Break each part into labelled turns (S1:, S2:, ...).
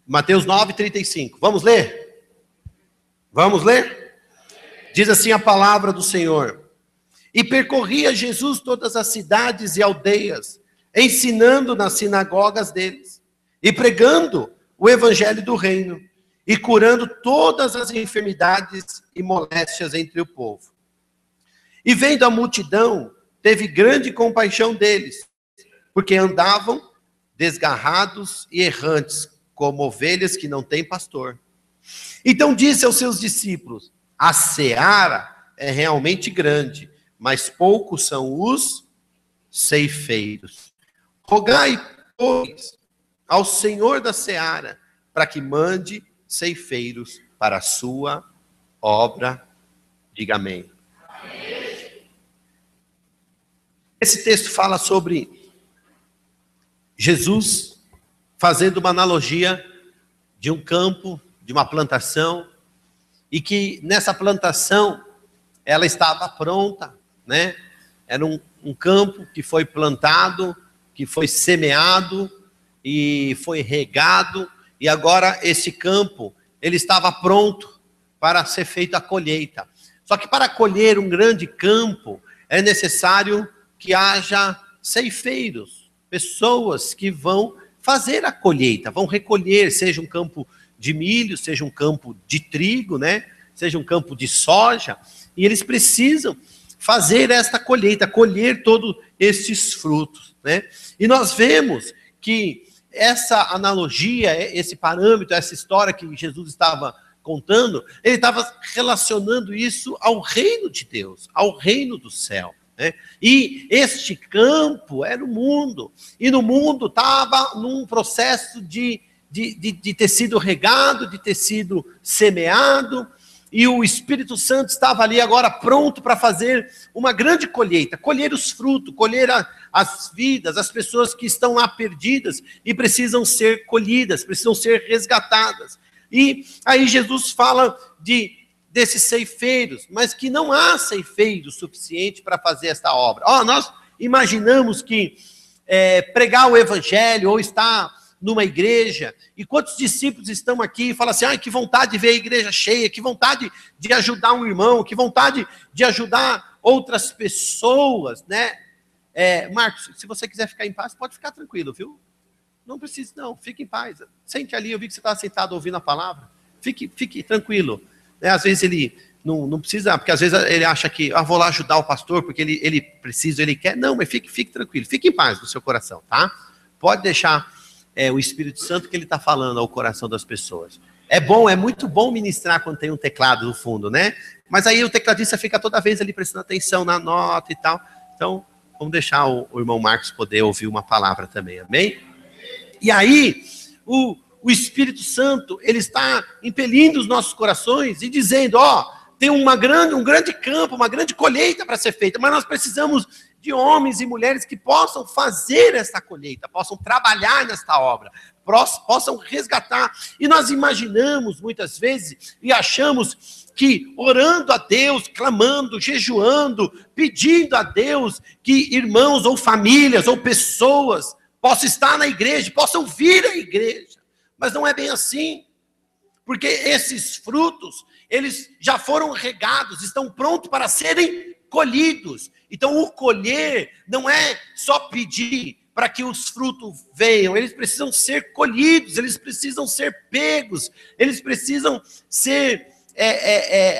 S1: Mateus 9:35. Vamos ler? Vamos ler? Diz assim a palavra do Senhor. E percorria Jesus todas as cidades e aldeias, ensinando nas sinagogas deles, e pregando o evangelho do reino, e curando todas as enfermidades e moléstias entre o povo. E vendo a multidão, teve grande compaixão deles, porque andavam desgarrados e errantes, como ovelhas que não têm pastor. Então disse aos seus discípulos: a seara é realmente grande, mas poucos são os ceifeiros. Rogai, pois, ao Senhor da seara, para que mande ceifeiros para a sua obra. Diga amém. Esse texto fala sobre Jesus fazendo uma analogia de um campo, de uma plantação, e que nessa plantação ela estava pronta, né? Era um campo que foi plantado, que foi semeado e foi regado, e agora esse campo ele estava pronto para ser feita a colheita. Só que para colher um grande campo é necessário que haja ceifeiros, pessoas que vão fazer a colheita, vão recolher, seja um campo de milho, seja um campo de trigo, né? Seja um campo de soja, e eles precisam fazer esta colheita, colher todos esses frutos, né? E nós vemos que essa analogia, esse parâmetro, essa história que Jesus estava contando, ele estava relacionando isso ao reino de Deus, ao reino do céu, né? E este campo era o mundo, e no mundo estava num processo de ter sido regado, de ter sido semeado, e o Espírito Santo estava ali agora pronto para fazer uma grande colheita, colher os frutos, colher as vidas, as pessoas que estão lá perdidas e precisam ser colhidas, precisam ser resgatadas. E aí Jesus fala desses ceifeiros, mas que não há ceifeiro suficiente para fazer esta obra. Nós imaginamos que pregar o evangelho ou estar numa igreja, e quantos discípulos estão aqui e falam assim: que vontade de ver a igreja cheia, que vontade de ajudar um irmão, que vontade de ajudar outras pessoas, né? Marcos, se você quiser ficar em paz, pode ficar tranquilo, viu? Não precisa, não, fique em paz. Sente ali, eu vi que você estava sentado ouvindo a palavra. Fique tranquilo. Né? Às vezes ele não precisa, porque às vezes ele acha que vou lá ajudar o pastor, porque ele precisa, ele quer. Não, mas fique tranquilo, fique em paz no seu coração, tá? Pode deixar o Espírito Santo que ele está falando ao coração das pessoas. É muito bom ministrar quando tem um teclado no fundo, né? Mas aí o tecladista fica toda vez ali prestando atenção na nota e tal. Então, vamos deixar o irmão Marcos poder ouvir uma palavra também, amém? E aí, o Espírito Santo, ele está impelindo os nossos corações e dizendo: tem um grande campo, uma grande colheita para ser feita, mas nós precisamos de homens e mulheres que possam fazer essa colheita, possam trabalhar nesta obra, possam resgatar. E nós imaginamos muitas vezes e achamos que orando a Deus, clamando, jejuando, pedindo a Deus que irmãos ou famílias ou pessoas possam estar na igreja, possam vir à igreja. Mas não é bem assim, porque esses frutos, eles já foram regados, estão prontos para serem colhidos. Então o colher não é só pedir para que os frutos venham, eles precisam ser colhidos, eles precisam ser pegos, eles precisam ser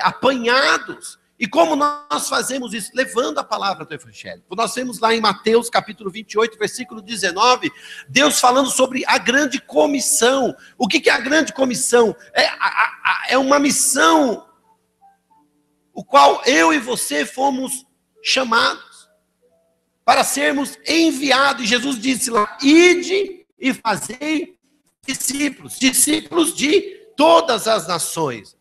S1: apanhados. E como nós fazemos isso? Levando a palavra do Evangelho. Nós vemos lá em Mateus capítulo 28, versículo 19, Deus falando sobre a grande comissão. O que é a grande comissão? É uma missão, o qual eu e você fomos chamados para sermos enviados. E Jesus disse lá: ide e fazei discípulos de todas as nações.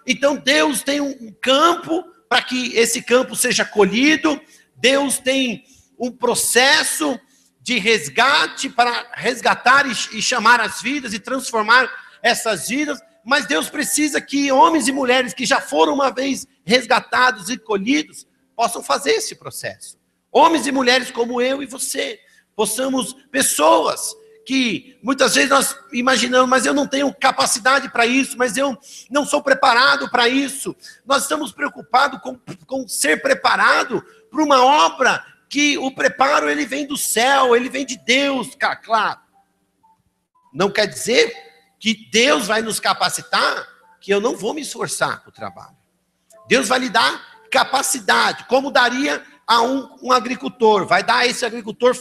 S1: Então Deus tem um campo para que esse campo seja colhido. Deus tem um processo de resgate para resgatar e chamar as vidas e transformar essas vidas. Mas Deus precisa que homens e mulheres que já foram uma vez resgatados e colhidos possam fazer esse processo. Homens e mulheres como eu e você, possamos, pessoas que muitas vezes nós imaginamos, mas eu não tenho capacidade para isso, mas eu não sou preparado para isso. Nós estamos preocupados com ser preparado para uma obra que o preparo ele vem do céu, ele vem de Deus, claro. Não quer dizer que Deus vai nos capacitar, que eu não vou me esforçar para o trabalho. Deus vai lhe dar capacidade, como daria a um agricultor. Vai dar a esse agricultor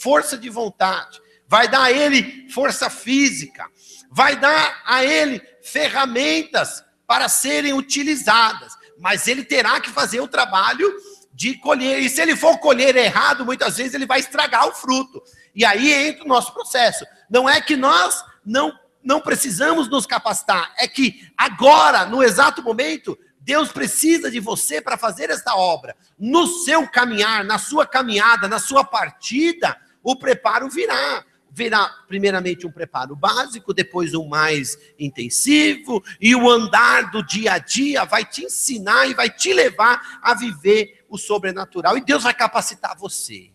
S1: força de vontade, vai dar a ele força física, vai dar a ele ferramentas para serem utilizadas, mas ele terá que fazer o trabalho de colher, e se ele for colher errado, muitas vezes ele vai estragar o fruto, e aí entra o nosso processo. Não é que nós não precisamos nos capacitar, é que agora, no exato momento, Deus precisa de você para fazer esta obra. No seu caminhar, na sua caminhada, na sua partida, o preparo virá. Virá primeiramente um preparo básico, depois um mais intensivo, e o andar do dia a dia vai te ensinar e vai te levar a viver o sobrenatural. E Deus vai capacitar você.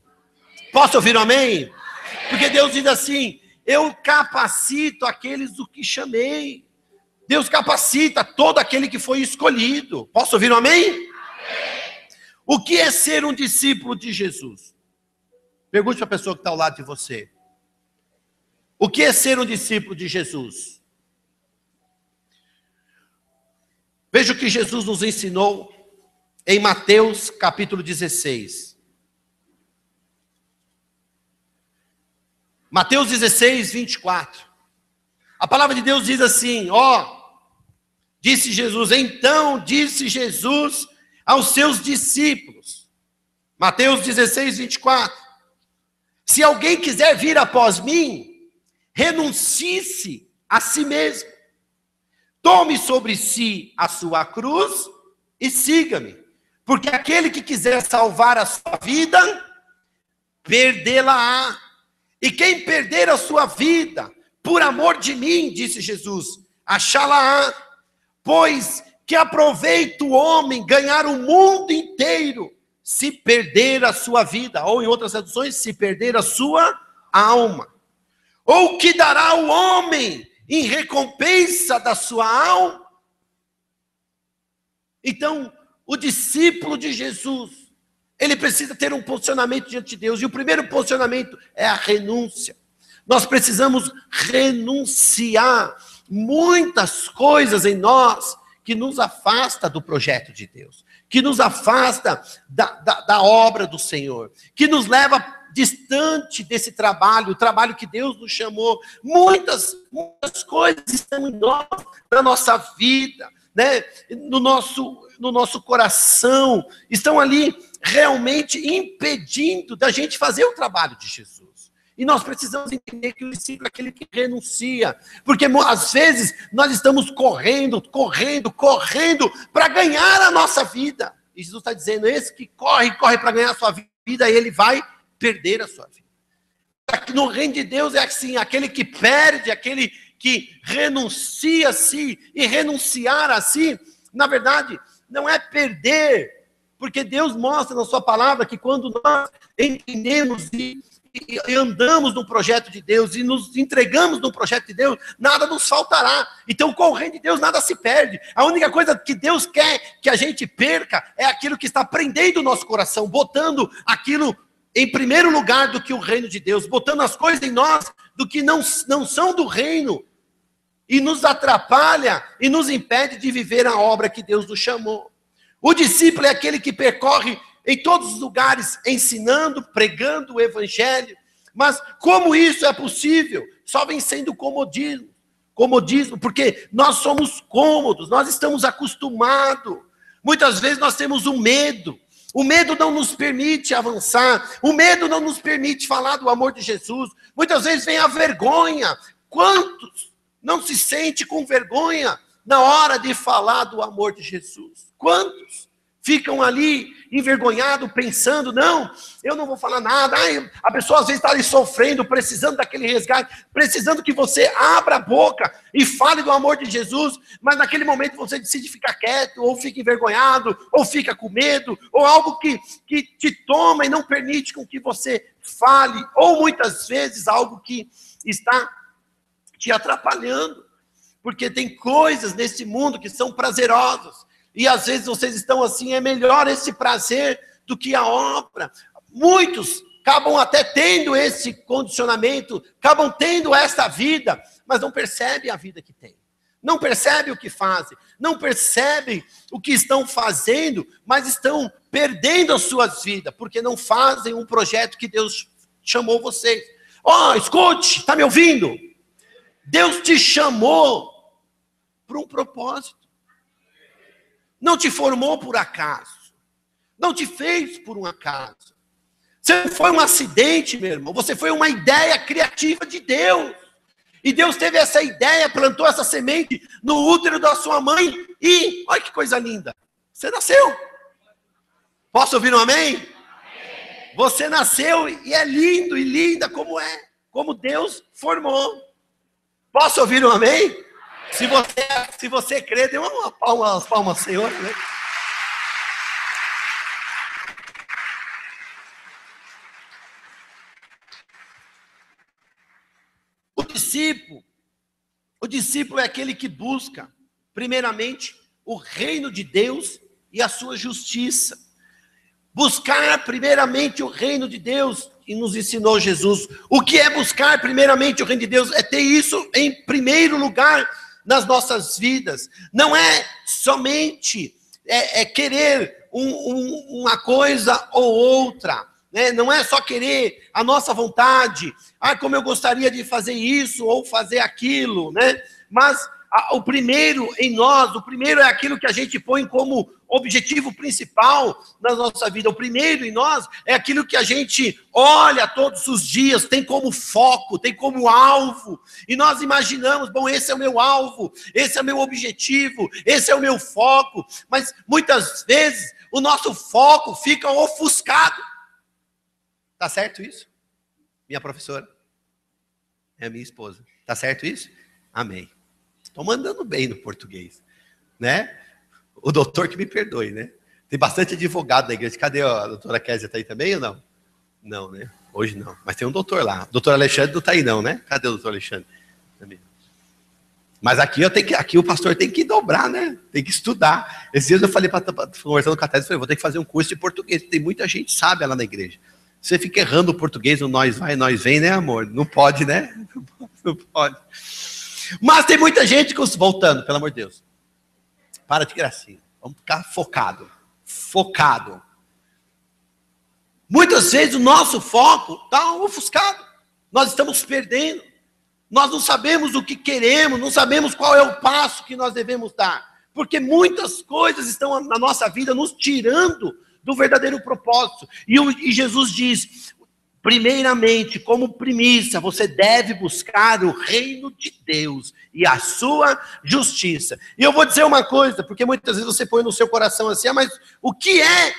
S1: Posso ouvir um amém? Porque Deus diz assim: eu capacito aqueles do que chamei. Deus capacita todo aquele que foi escolhido. Posso ouvir um amém? Amém. O que é ser um discípulo de Jesus? Pergunte para a pessoa que está ao lado de você. O que é ser um discípulo de Jesus? Veja o que Jesus nos ensinou em Mateus capítulo 16. Mateus 16, 24. A palavra de Deus diz assim, disse Jesus, então disse Jesus aos seus discípulos. Mateus 16, 24. Se alguém quiser vir após mim, renuncie-se a si mesmo. Tome sobre si a sua cruz e siga-me. Porque aquele que quiser salvar a sua vida, perdê-la-á. E quem perder a sua vida, por amor de mim, disse Jesus, achá-la-á. Pois que aproveita o homem ganhar o mundo inteiro, se perder a sua vida. Ou em outras traduções, se perder a sua alma. Ou que dará o homem em recompensa da sua alma? Então, o discípulo de Jesus, ele precisa ter um posicionamento diante de Deus. E o primeiro posicionamento é a renúncia. Nós precisamos renunciar muitas coisas em nós que nos afasta do projeto de Deus, que nos afasta da obra do Senhor, que nos leva distante desse trabalho, o trabalho que Deus nos chamou. Muitas coisas estão em nós, na nossa vida, né? no nosso coração, estão ali realmente impedindo da gente fazer o trabalho de Jesus. E nós precisamos entender que o discípulo é aquele que renuncia, porque às vezes nós estamos correndo para ganhar a nossa vida. E Jesus está dizendo, esse que corre para ganhar a sua vida, ele vai perder a sua vida. Aqui no reino de Deus é assim, aquele que perde, aquele que renuncia a si, e renunciar a si, na verdade, não é perder, porque Deus mostra na sua palavra que quando nós entendemos e andamos no projeto de Deus e nos entregamos no projeto de Deus, nada nos faltará. Então, com o reino de Deus, nada se perde. A única coisa que Deus quer que a gente perca é aquilo que está prendendo o nosso coração, botando aquilo em primeiro lugar do que o reino de Deus, botando as coisas em nós do que não são do reino, e nos atrapalha e nos impede de viver a obra que Deus nos chamou. O discípulo é aquele que percorre em todos os lugares, ensinando, pregando o evangelho. Mas como isso é possível? Só vencendo comodismo, porque nós somos cômodos, nós estamos acostumados. Muitas vezes nós temos um medo. O medo não nos permite avançar, o medo não nos permite falar do amor de Jesus. Muitas vezes vem a vergonha. Quantos não se sente com vergonha na hora de falar do amor de Jesus? Quantos? ficam ali envergonhados, pensando, não, eu não vou falar nada. Ai, a pessoa às vezes está ali sofrendo, precisando daquele resgate, precisando que você abra a boca e fale do amor de Jesus, mas naquele momento você decide ficar quieto, ou fica envergonhado, ou fica com medo, ou algo que te toma e não permite com que você fale, ou muitas vezes algo que está te atrapalhando, porque tem coisas nesse mundo que são prazerosas, e às vezes vocês estão assim, é melhor esse prazer do que a obra. Muitos acabam até tendo esse condicionamento, acabam tendo esta vida, mas não percebem a vida que tem. Não percebem o que fazem, não percebem o que estão fazendo, mas estão perdendo as suas vidas, porque não fazem um projeto que Deus chamou vocês. Escute, está me ouvindo? Deus te chamou para um propósito. Não te formou por acaso. Não te fez por um acaso. Você não foi um acidente, meu irmão. Você foi uma ideia criativa de Deus. E Deus teve essa ideia, plantou essa semente no útero da sua mãe. E, olha que coisa linda. Você nasceu. Posso ouvir um amém? Amém. Você nasceu e é lindo e linda como é. Como Deus formou. Posso ouvir um amém? Se você crê, dê umas palmas ao Senhor, né? O discípulo é aquele que busca, primeiramente, o reino de Deus e a sua justiça. Buscar primeiramente o reino de Deus, e nos ensinou Jesus. O que é buscar primeiramente o reino de Deus? É ter isso em primeiro lugar nas nossas vidas. Não é somente querer uma coisa ou outra, né? Não é só querer a nossa vontade, como eu gostaria de fazer isso ou fazer aquilo, né? Mas o primeiro em nós, o primeiro é aquilo que a gente põe como objetivo principal na nossa vida. O primeiro em nós é aquilo que a gente olha todos os dias, tem como foco, tem como alvo. E nós imaginamos, bom, esse é o meu alvo, esse é o meu objetivo, esse é o meu foco. Mas muitas vezes o nosso foco fica ofuscado. Tá certo isso? Minha professora? É a minha esposa. Tá certo isso? Amém. Estou mandando bem no português, né? O doutor que me perdoe, né? Tem bastante advogado na igreja. Cadê a doutora Kézia? Está aí também ou não? Não, né? Hoje não. Mas tem um doutor lá. O doutor Alexandre não está aí não, né? Cadê o doutor Alexandre? Também. Mas aqui o pastor tem que dobrar, né? Tem que estudar. Esses dias eu falei, conversando com a Kézia, eu falei, vou ter que fazer um curso de português. Tem muita gente sábia lá na igreja. Você fica errando o português, o nós vai, nós vem, né, amor? Não pode, né? Não pode. Mas tem muita gente, voltando, pelo amor de Deus. Para de gracinha. Vamos ficar focado. Focado. Muitas vezes o nosso foco está ofuscado. Nós estamos perdendo. Nós não sabemos o que queremos, não sabemos qual é o passo que nós devemos dar. Porque muitas coisas estão na nossa vida nos tirando do verdadeiro propósito. E Jesus diz, primeiramente, como primícia, você deve buscar o reino de Deus e a sua justiça. E eu vou dizer uma coisa, porque muitas vezes você põe no seu coração assim, mas o que é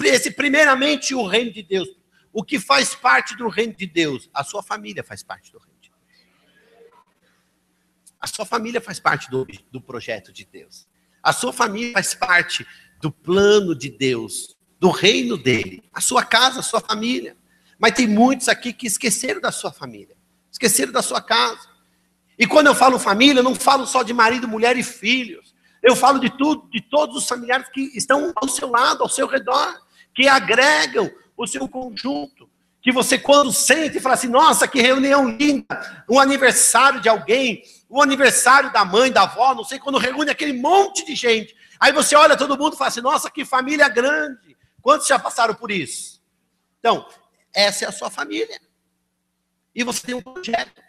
S1: esse primeiramente o reino de Deus? O que faz parte do reino de Deus? A sua família faz parte do reino de Deus. A sua família faz parte do projeto de Deus. A sua família faz parte do plano de Deus, do reino dele. A sua casa, a sua família. Mas tem muitos aqui que esqueceram da sua família, esqueceram da sua casa. E quando eu falo família, eu não falo só de marido, mulher e filhos. Eu falo de tudo, de todos os familiares que estão ao seu lado, ao seu redor, que agregam o seu conjunto. Que você, quando sente, fala assim, nossa, que reunião linda, um aniversário de alguém, um aniversário da mãe, da avó, não sei, quando reúne aquele monte de gente. Aí você olha todo mundo e fala assim, nossa, que família grande. Quantos já passaram por isso? Então, essa é a sua família. E você tem um projeto.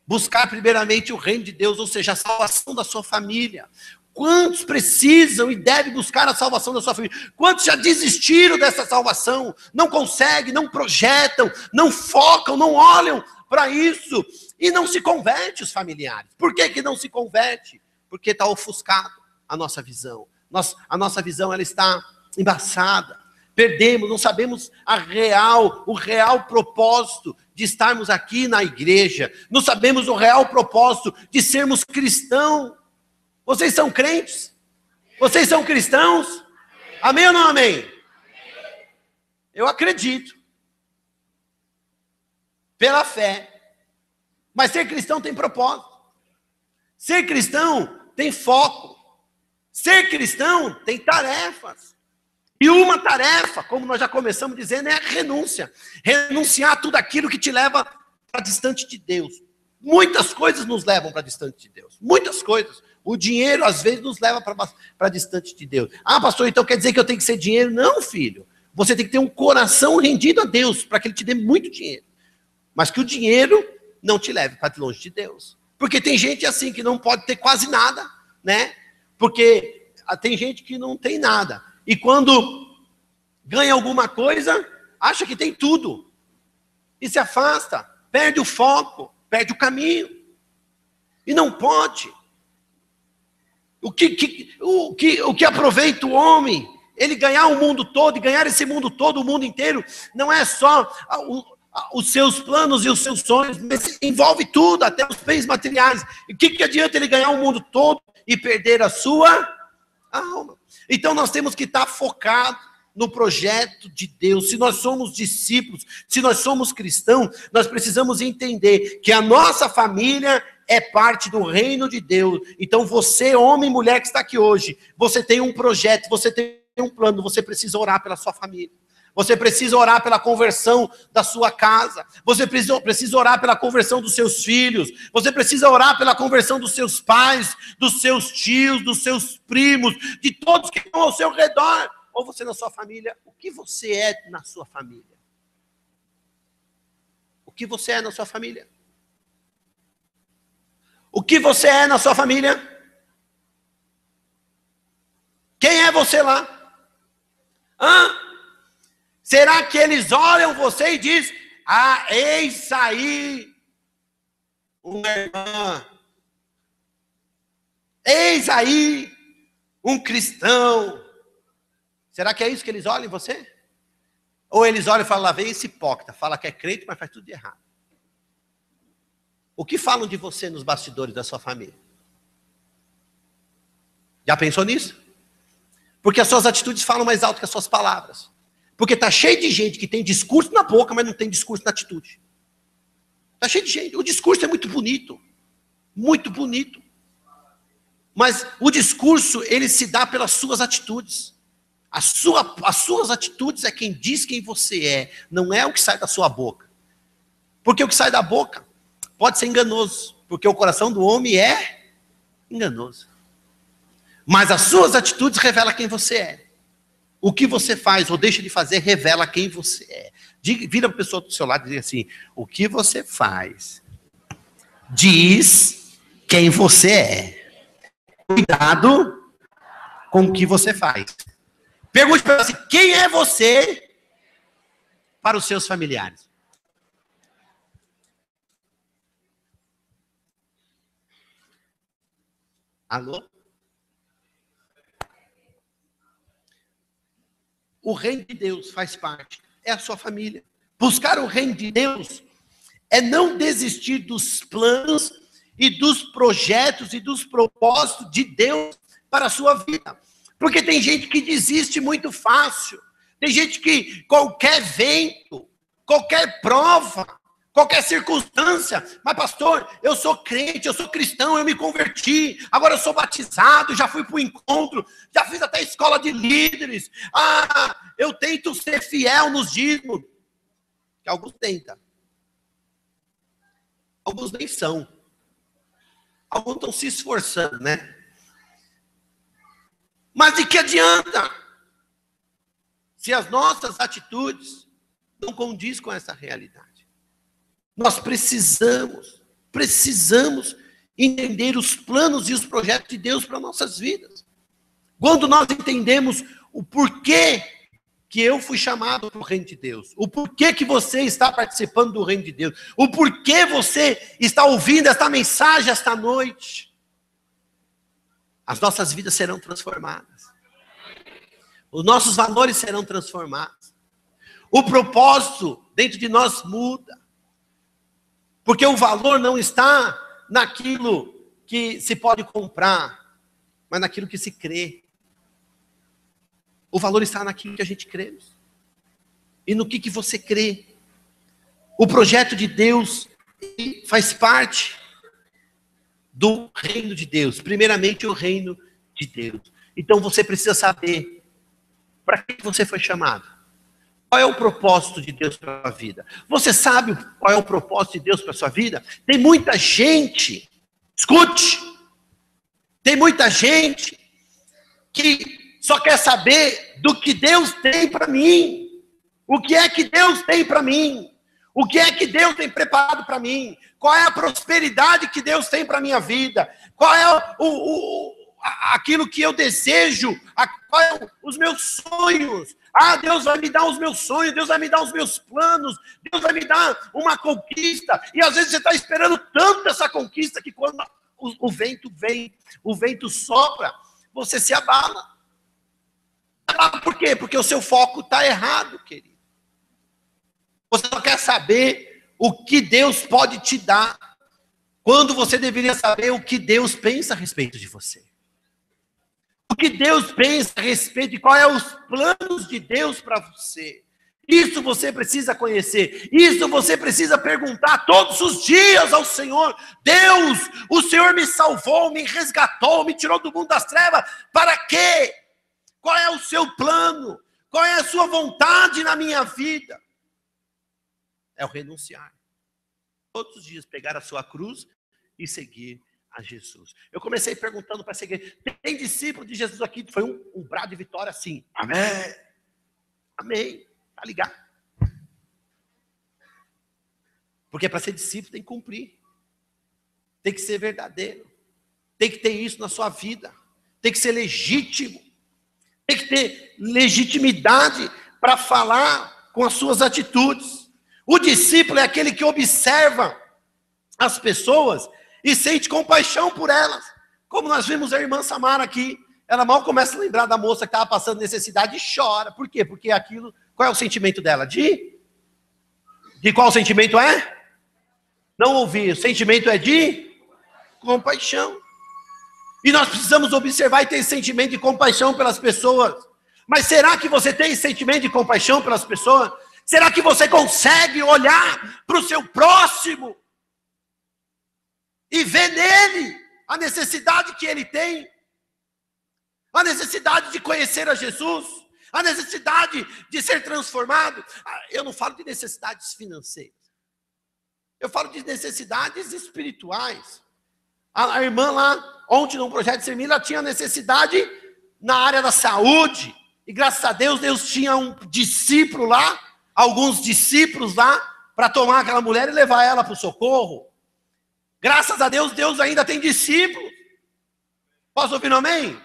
S1: Buscar primeiramente o reino de Deus, ou seja, a salvação da sua família. Quantos precisam e devem buscar a salvação da sua família? Quantos já desistiram dessa salvação? Não conseguem, não projetam, não focam, não olham para isso. E não se converte os familiares. Por que não se converte? Porque está ofuscado a nossa visão. A nossa visão ela está embaçada. Perdemos, não sabemos o real propósito de estarmos aqui na igreja. Não sabemos o real propósito de sermos cristãos. Vocês são crentes? Vocês são cristãos? Amém ou não amém? Eu acredito. Pela fé. Mas ser cristão tem propósito. Ser cristão tem foco. Ser cristão tem tarefas. E uma tarefa, como nós já começamos dizendo, é a renúncia. Renunciar a tudo aquilo que te leva para distante de Deus. Muitas coisas nos levam para distante de Deus. Muitas coisas. O dinheiro, às vezes, nos leva para distante de Deus. Ah, pastor, então quer dizer que eu tenho que ser dinheiro? Não, filho. Você tem que ter um coração rendido a Deus, para que Ele te dê muito dinheiro. Mas que o dinheiro não te leve para longe de Deus. Porque tem gente assim, que não pode ter quase nada, né? Porque tem gente que não tem nada. E quando ganha alguma coisa, acha que tem tudo. E se afasta, perde o foco, perde o caminho. E não pode. O que aproveita o homem, ele ganhar o mundo todo, e ganhar esse mundo todo, o mundo inteiro, não é só os seus planos e os seus sonhos, mas envolve tudo, até os bens materiais. E o que adianta ele ganhar o mundo todo e perder a sua alma? Então nós temos que estar focados no projeto de Deus. Se nós somos discípulos, se nós somos cristãos, nós precisamos entender que a nossa família é parte do reino de Deus. Então você, homem e mulher que está aqui hoje, você tem um projeto, você tem um plano, você precisa orar pela sua família. Você precisa orar pela conversão da sua casa. Você precisa orar pela conversão dos seus filhos. Você precisa orar pela conversão dos seus pais, dos seus tios, dos seus primos, de todos que estão ao seu redor. Ou você na sua família. O que você é na sua família? O que você é na sua família? O que você é na sua família? Quem é você lá? Será que eles olham você e dizem: ah, eis aí uma irmã, eis aí um cristão? Será que é isso que eles olham em você? Ou eles olham e falam: lá vem esse hipócrita, fala que é crente, mas faz tudo de errado. O que falam de você nos bastidores da sua família? Já pensou nisso? Porque as suas atitudes falam mais alto que as suas palavras. Porque está cheio de gente que tem discurso na boca, mas não tem discurso na atitude. Está cheio de gente. O discurso é muito bonito. Muito bonito. Mas o discurso, ele se dá pelas suas atitudes. As suas atitudes é quem diz quem você é. Não é o que sai da sua boca. Porque o que sai da boca pode ser enganoso. Porque o coração do homem é enganoso. Mas as suas atitudes revelam quem você é. O que você faz ou deixa de fazer revela quem você é. Vira para a pessoa do seu lado e diz assim: o que você faz diz quem você é. Cuidado com o que você faz. Pergunte para ela assim: quem é você para os seus familiares? Alô? O reino de Deus faz parte, é a sua família. Buscar o reino de Deus é não desistir dos planos e dos projetos e dos propósitos de Deus para a sua vida. Porque tem gente que desiste muito fácil. Tem gente que qualquer vento, qualquer prova, qualquer circunstância: mas pastor, eu sou crente, eu sou cristão, eu me converti, agora eu sou batizado, já fui para o encontro, já fiz até escola de líderes, eu tento ser fiel nos dízimos. Que alguns tentam. Alguns nem são. Alguns estão se esforçando, né? Mas de que adianta? Se as nossas atitudes não condizem com essa realidade. Nós precisamos entender os planos e os projetos de Deus para nossas vidas. Quando nós entendemos o porquê que eu fui chamado para o reino de Deus, o porquê que você está participando do reino de Deus, o porquê você está ouvindo esta mensagem esta noite, as nossas vidas serão transformadas. Os nossos valores serão transformados. O propósito dentro de nós muda. Porque o valor não está naquilo que se pode comprar, mas naquilo que se crê. O valor está naquilo que a gente crê. E no que você crê. O projeto de Deus faz parte do reino de Deus. Primeiramente, o reino de Deus. Então, você precisa saber para que você foi chamado. Qual é o propósito de Deus para a sua vida? Você sabe qual é o propósito de Deus para a sua vida? Tem muita gente, escute, tem muita gente que só quer saber do que Deus tem para mim. O que é que Deus tem para mim? O que é que Deus tem preparado para mim? Qual é a prosperidade que Deus tem para a minha vida? Qual é aquilo que eu desejo? Qual é os meus sonhos? Deus vai me dar os meus sonhos, Deus vai me dar os meus planos, Deus vai me dar uma conquista. E às vezes você está esperando tanto essa conquista que quando o vento vem, o vento sopra, você se abala. Por quê? Porque o seu foco está errado, querido. Você só quer saber o que Deus pode te dar, quando você deveria saber o que Deus pensa a respeito de você. O que Deus pensa a respeito de quais são os planos de Deus para você. Isso você precisa conhecer. Isso você precisa perguntar todos os dias ao Senhor. Deus, o Senhor me salvou, me resgatou, me tirou do mundo das trevas. Para quê? Qual é o seu plano? Qual é a sua vontade na minha vida? É o renunciar. Todos os dias pegar a sua cruz e seguir a Jesus. Eu comecei perguntando para seguir. Tem discípulo de Jesus aqui? Foi um brado de vitória assim. Amém. Amém. Tá ligado? Porque para ser discípulo tem que cumprir. Tem que ser verdadeiro. Tem que ter isso na sua vida. Tem que ser legítimo. Tem que ter legitimidade para falar com as suas atitudes. O discípulo é aquele que observa as pessoas e sente compaixão por elas. Como nós vimos a irmã Samara aqui, ela mal começa a lembrar da moça que estava passando necessidade e chora. Por quê? Porque aquilo, qual é o sentimento dela? De qual sentimento é? Não ouvi. O sentimento é de compaixão. E nós precisamos observar e ter esse sentimento de compaixão pelas pessoas. Mas será que você tem esse sentimento de compaixão pelas pessoas? Será que você consegue olhar para o seu próximo e ver nele a necessidade que ele tem? A necessidade de conhecer a Jesus? A necessidade de ser transformado? Eu não falo de necessidades financeiras. Eu falo de necessidades espirituais. A irmã lá, ontem no projeto de Sermila, ela tinha necessidade na área da saúde. E graças a Deus, Deus tinha um discípulo lá, alguns discípulos lá, para tomar aquela mulher e levar ela para o socorro. Graças a Deus, Deus ainda tem discípulos. Posso ouvir um amém?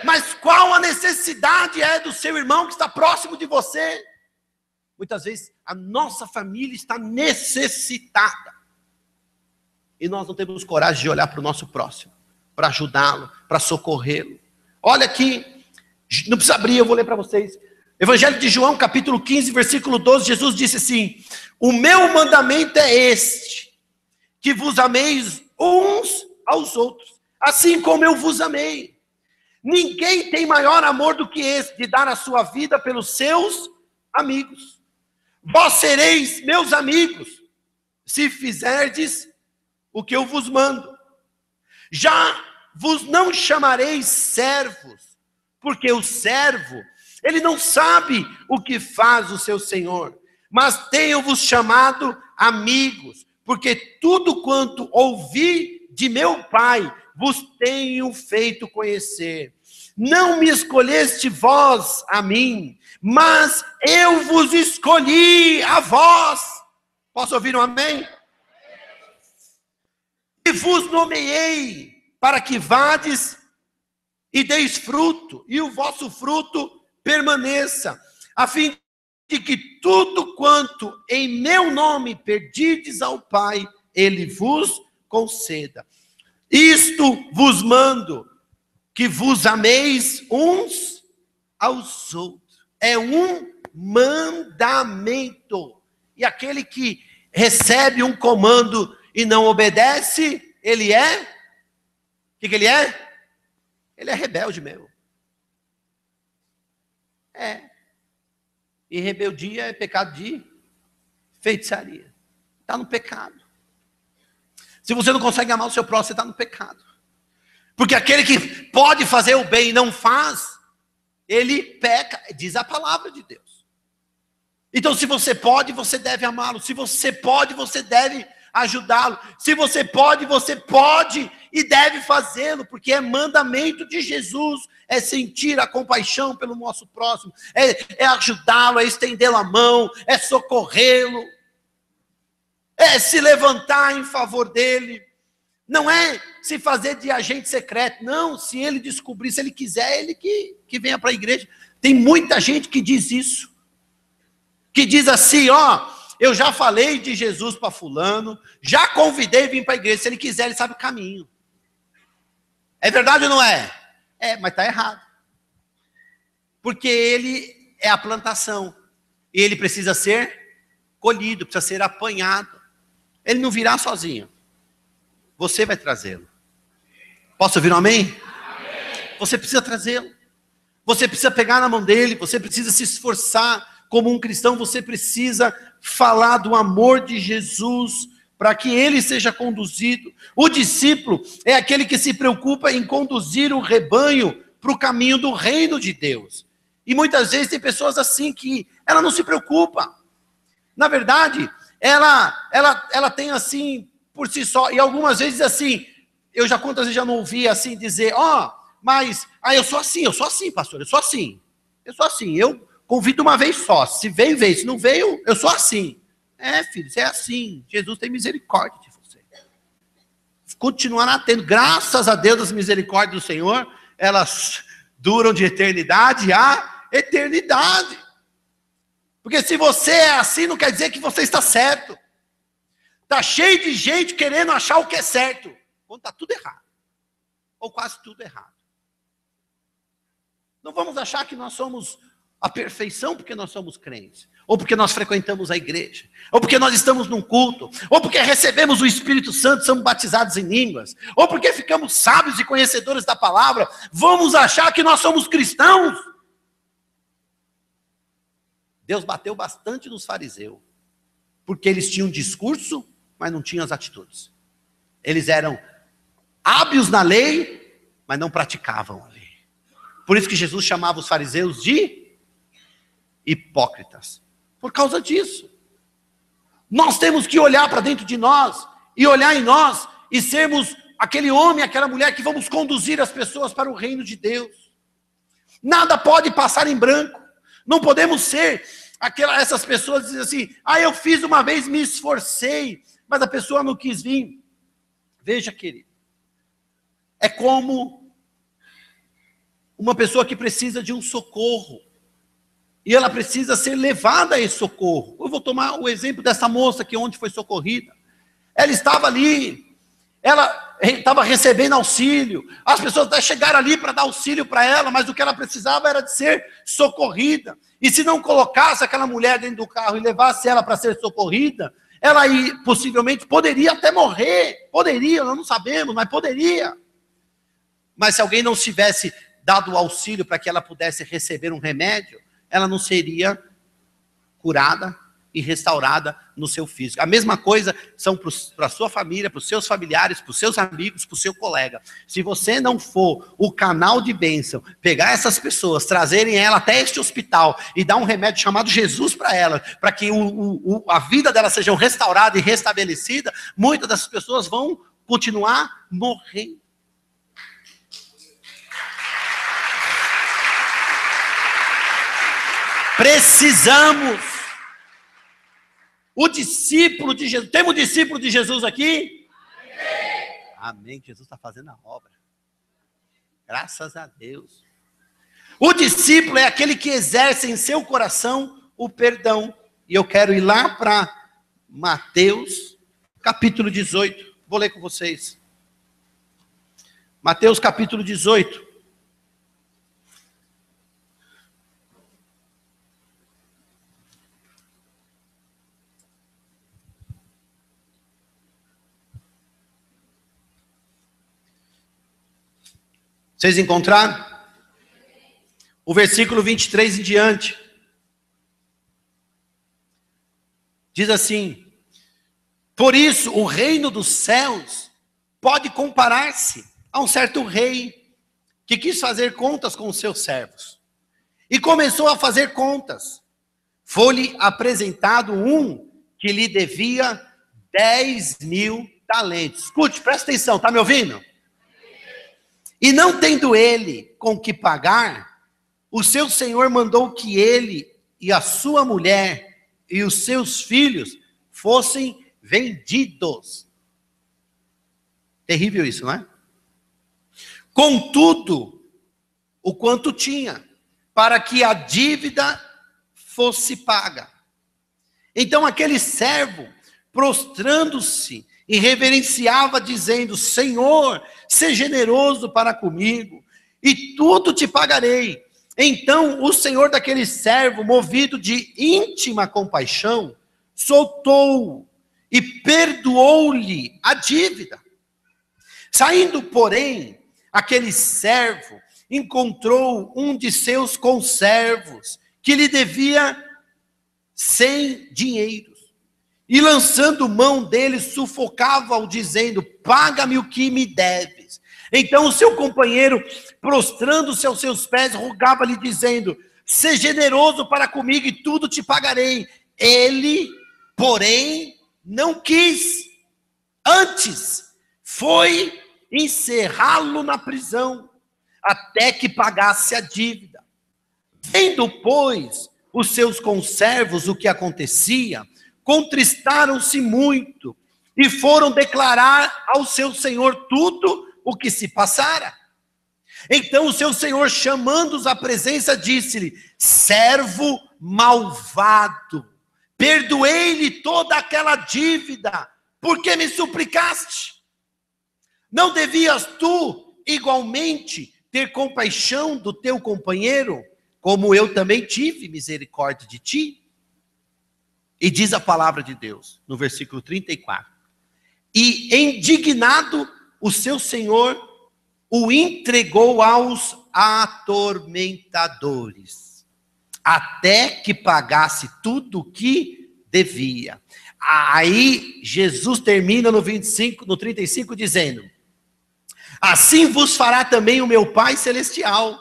S1: Mas qual a necessidade é do seu irmão que está próximo de você? Muitas vezes a nossa família está necessitada. E nós não temos coragem de olhar para o nosso próximo, para ajudá-lo, para socorrê-lo. Olha aqui, não precisa abrir, eu vou ler para vocês. Evangelho de João, capítulo 15, versículo 12, Jesus disse assim: o meu mandamento é este, que vos ameis uns aos outros, assim como eu vos amei. Ninguém tem maior amor do que esse, de dar a sua vida pelos seus amigos. Vós sereis meus amigos, se fizerdes o que eu vos mando. Já vos não chamareis servos, porque o servo, ele não sabe o que faz o seu senhor, mas tenho-vos chamado amigos, porque tudo quanto ouvi de meu Pai, vos tenho feito conhecer. Não me escolheste vós a mim, mas eu vos escolhi a vós. Posso ouvir um amém? E vos nomeei para que vades e deis fruto, e o vosso fruto permaneça, a fim de que tudo quanto em meu nome pedirdes ao Pai, Ele vos conceda. Isto vos mando, que vos ameis uns aos outros. É um mandamento. E aquele que recebe um comando e não obedece, ele é? O que ele é? Ele é rebelde mesmo. E rebeldia é pecado de feitiçaria. Está no pecado. Se você não consegue amar o seu próximo, você está no pecado. Porque aquele que pode fazer o bem e não faz, ele peca, diz a palavra de Deus. Então, se você pode, você deve amá-lo. Se você pode, você deve ajudá-lo. Se você pode e deve fazê-lo, porque é mandamento de Jesus, é sentir a compaixão pelo nosso próximo, é ajudá-lo, é estendê-lo a mão, é socorrê-lo, é se levantar em favor dele. Não é se fazer de agente secreto, não. Se ele descobrir, se ele quiser, ele que venha para a igreja. Tem muita gente que diz isso, que diz assim, eu já falei de Jesus para fulano, já convidei vir para a igreja, se ele quiser, ele sabe o caminho. É verdade ou não é? Mas está errado. Porque ele é a plantação, e ele precisa ser colhido, precisa ser apanhado. Ele não virá sozinho. Você vai trazê-lo. Posso ouvir um amém? Amém. Você precisa trazê-lo. Você precisa pegar na mão dele, você precisa se esforçar. Como um cristão, você precisa falar do amor de Jesus para que ele seja conduzido. O discípulo é aquele que se preocupa em conduzir o rebanho para o caminho do reino de Deus. E muitas vezes tem pessoas assim que ela não se preocupa. Na verdade, ela tem assim por si só, e algumas vezes assim, quantas vezes já não ouvi assim dizer, eu sou assim, pastor, eu sou assim, eu convido uma vez só, se veio, veio, se não veio, eu sou assim. Filho, você é assim, Jesus tem misericórdia de você. Continuará tendo, graças a Deus, as misericórdias do Senhor, elas duram de eternidade a eternidade. Porque se você é assim, não quer dizer que você está certo. Está cheio de gente querendo achar o que é certo, quando está tudo errado. Ou quase tudo errado. Não vamos achar que nós somos a perfeição porque nós somos crentes. Ou porque nós frequentamos a igreja. Ou porque nós estamos num culto. Ou porque recebemos o Espírito Santo, somos batizados em línguas. Ou porque ficamos sábios e conhecedores da palavra. Vamos achar que nós somos cristãos. Deus bateu bastante nos fariseus. Porque eles tinham discurso, mas não tinham as atitudes. Eles eram hábeis na lei, mas não praticavam a lei. Por isso que Jesus chamava os fariseus de hipócritas. Por causa disso. Nós temos que olhar para dentro de nós, e olhar em nós, e sermos aquele homem, aquela mulher que vamos conduzir as pessoas para o reino de Deus. Nada pode passar em branco. Não podemos ser essas pessoas que dizem assim, eu fiz uma vez, me esforcei, mas a pessoa não quis vir. Veja, querido, é como uma pessoa que precisa de um socorro, e ela precisa ser levada a esse socorro. Eu vou tomar o exemplo dessa moça que ontem foi socorrida. Ela estava ali, ela estava recebendo auxílio, as pessoas até chegaram ali para dar auxílio para ela, mas o que ela precisava era de ser socorrida. E se não colocasse aquela mulher dentro do carro e levasse ela para ser socorrida, ela possivelmente poderia até morrer. Poderia, nós não sabemos, mas poderia. Mas se alguém não tivesse dado o auxílio para que ela pudesse receber um remédio, ela não seria curada e restaurada no seu físico. A mesma coisa são para a sua família, para os seus familiares, para os seus amigos, para o seu colega. Se você não for o canal de bênção, pegar essas pessoas, trazerem ela até este hospital e dar um remédio chamado Jesus para ela, para que a vida dela seja restaurada e restabelecida, muitas dessas pessoas vão continuar morrendo. Precisamos. O discípulo de Jesus. Temos um discípulo de Jesus aqui? Amém. Amém. Jesus está fazendo a obra. Graças a Deus. O discípulo é aquele que exerce em seu coração o perdão. E eu quero ir lá para Mateus, capítulo 18. Vou ler com vocês. Mateus, capítulo 18. Vocês encontraram? O versículo 23 em diante. Diz assim: por isso o reino dos céus pode comparar-se a um certo rei que quis fazer contas com os seus servos. E começou a fazer contas. Foi-lhe apresentado um que lhe devia 10.000 talentos. Escute, presta atenção, está me ouvindo? E não tendo ele com que pagar, o seu senhor mandou que ele e a sua mulher e os seus filhos fossem vendidos. Terrível isso, não é? Contudo, o quanto tinha, para que a dívida fosse paga. Então aquele servo, prostrando-se, e reverenciava, dizendo: Senhor, seja generoso para comigo, e tudo te pagarei. Então o senhor daquele servo, movido de íntima compaixão, soltou-o e perdoou-lhe a dívida. Saindo, porém, aquele servo encontrou um de seus conservos, que lhe devia 100 dinheiros. E lançando mão dele, sufocava-o, dizendo: paga-me o que me deves. Então o seu companheiro, prostrando-se aos seus pés, rogava-lhe, dizendo: seja generoso para comigo, e tudo te pagarei. Ele, porém, não quis. Antes, foi encerrá-lo na prisão, até que pagasse a dívida. Vendo, pois, os seus conservos o que acontecia, contristaram-se muito e foram declarar ao seu senhor tudo o que se passara. Então o seu senhor, chamando-os à presença, disse-lhe: servo malvado, perdoei-lhe toda aquela dívida, porque me suplicaste. Não devias tu igualmente ter compaixão do teu companheiro, como eu também tive misericórdia de ti? E diz a palavra de Deus, no versículo 34. E indignado, o seu senhor o entregou aos atormentadores, até que pagasse tudo o que devia. Aí Jesus termina no 35, dizendo: assim vos fará também o meu Pai Celestial,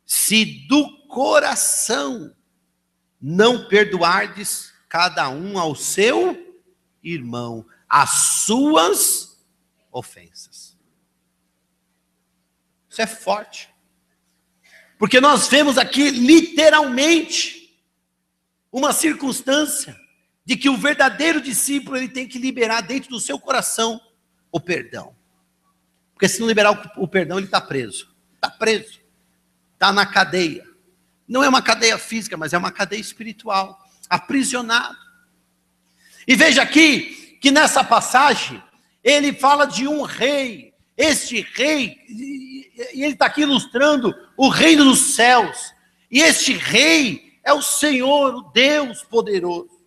S1: se do coração não perdoardes cada um ao seu irmão as suas ofensas. Isso é forte. Porque nós vemos aqui literalmente uma circunstância de que o verdadeiro discípulo, ele tem que liberar dentro do seu coração o perdão. Porque se não liberar o perdão, ele está preso. Está preso. Está na cadeia. Não é uma cadeia física, mas é uma cadeia espiritual. Aprisionado. E veja aqui, que nessa passagem, ele fala de um rei. Este rei, e ele está aqui ilustrando o reino dos céus. E este rei é o Senhor, o Deus poderoso.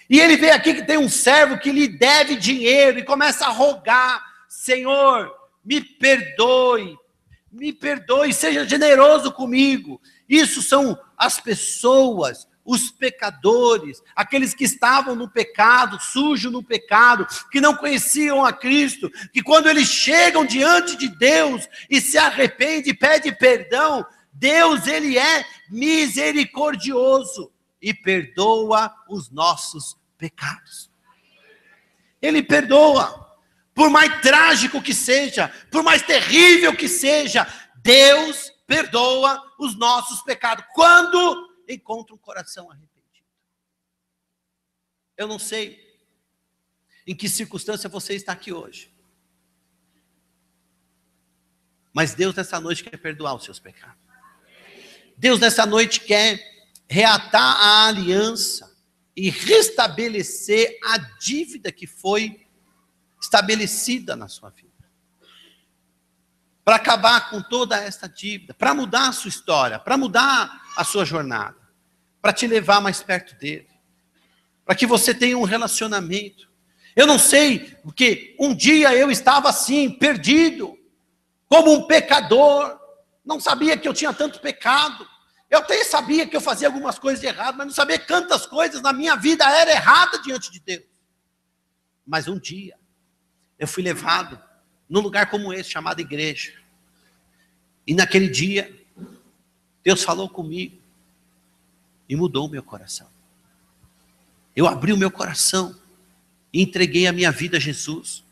S1: E ele vê aqui que tem um servo que lhe deve dinheiro e começa a rogar: Senhor, me perdoe, seja generoso comigo. Isso são as pessoas, os pecadores, aqueles que estavam no pecado, sujos no pecado, que não conheciam a Cristo, que quando eles chegam diante de Deus e se arrependem e pedem perdão, Deus, ele é misericordioso e perdoa os nossos pecados. Ele perdoa. Por mais trágico que seja, por mais terrível que seja, Deus perdoa os nossos pecados, quando encontra um coração arrependido. Eu não sei em que circunstância você está aqui hoje, mas Deus nessa noite quer perdoar os seus pecados. Deus nessa noite quer reatar a aliança e restabelecer a dívida que foi estabelecida na sua vida. Para acabar com toda esta dívida, para mudar a sua história, para mudar a sua jornada, para te levar mais perto dele, para que você tenha um relacionamento. Eu não sei, porque um dia eu estava assim, perdido, como um pecador, não sabia que eu tinha tanto pecado. Eu até sabia que eu fazia algumas coisas de errado, mas não sabia quantas coisas na minha vida era errada diante de Deus. Mas um dia, eu fui levado num lugar como esse, chamado igreja. E naquele dia, Deus falou comigo e mudou o meu coração. Eu abri o meu coração e entreguei a minha vida a Jesus.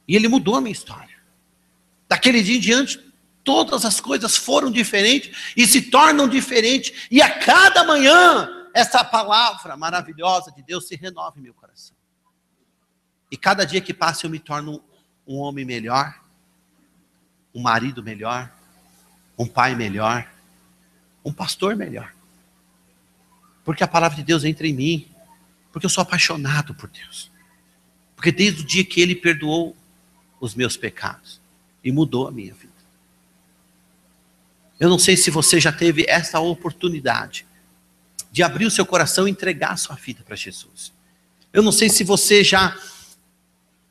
S1: E Ele mudou a minha história. Daquele dia em diante, todas as coisas foram diferentes e se tornam diferentes. E a cada manhã, essa palavra maravilhosa de Deus se renova em meu coração. E cada dia que passa eu me torno um homem melhor, um marido melhor, um pai melhor, um pastor melhor. Porque a palavra de Deus entra em mim, porque eu sou apaixonado por Deus. Porque desde o dia que Ele perdoou os meus pecados e mudou a minha vida. Eu não sei se você já teve essa oportunidade de abrir o seu coração e entregar a sua vida para Jesus. Eu não sei se você já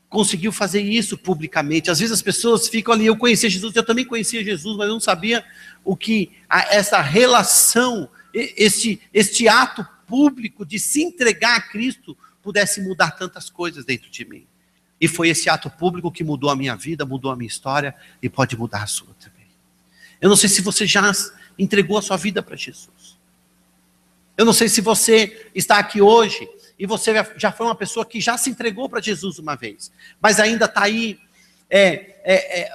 S1: conseguiu fazer isso publicamente. Às vezes as pessoas ficam ali, eu conhecia Jesus, eu também conhecia Jesus, mas eu não sabia o que essa relação, este ato público de se entregar a Cristo pudesse mudar tantas coisas dentro de mim. E foi esse ato público que mudou a minha vida, mudou a minha história e pode mudar a sua também. Eu não sei se você já entregou a sua vida para Jesus. Eu não sei se você está aqui hoje e você já foi uma pessoa que já se entregou para Jesus uma vez, mas ainda está aí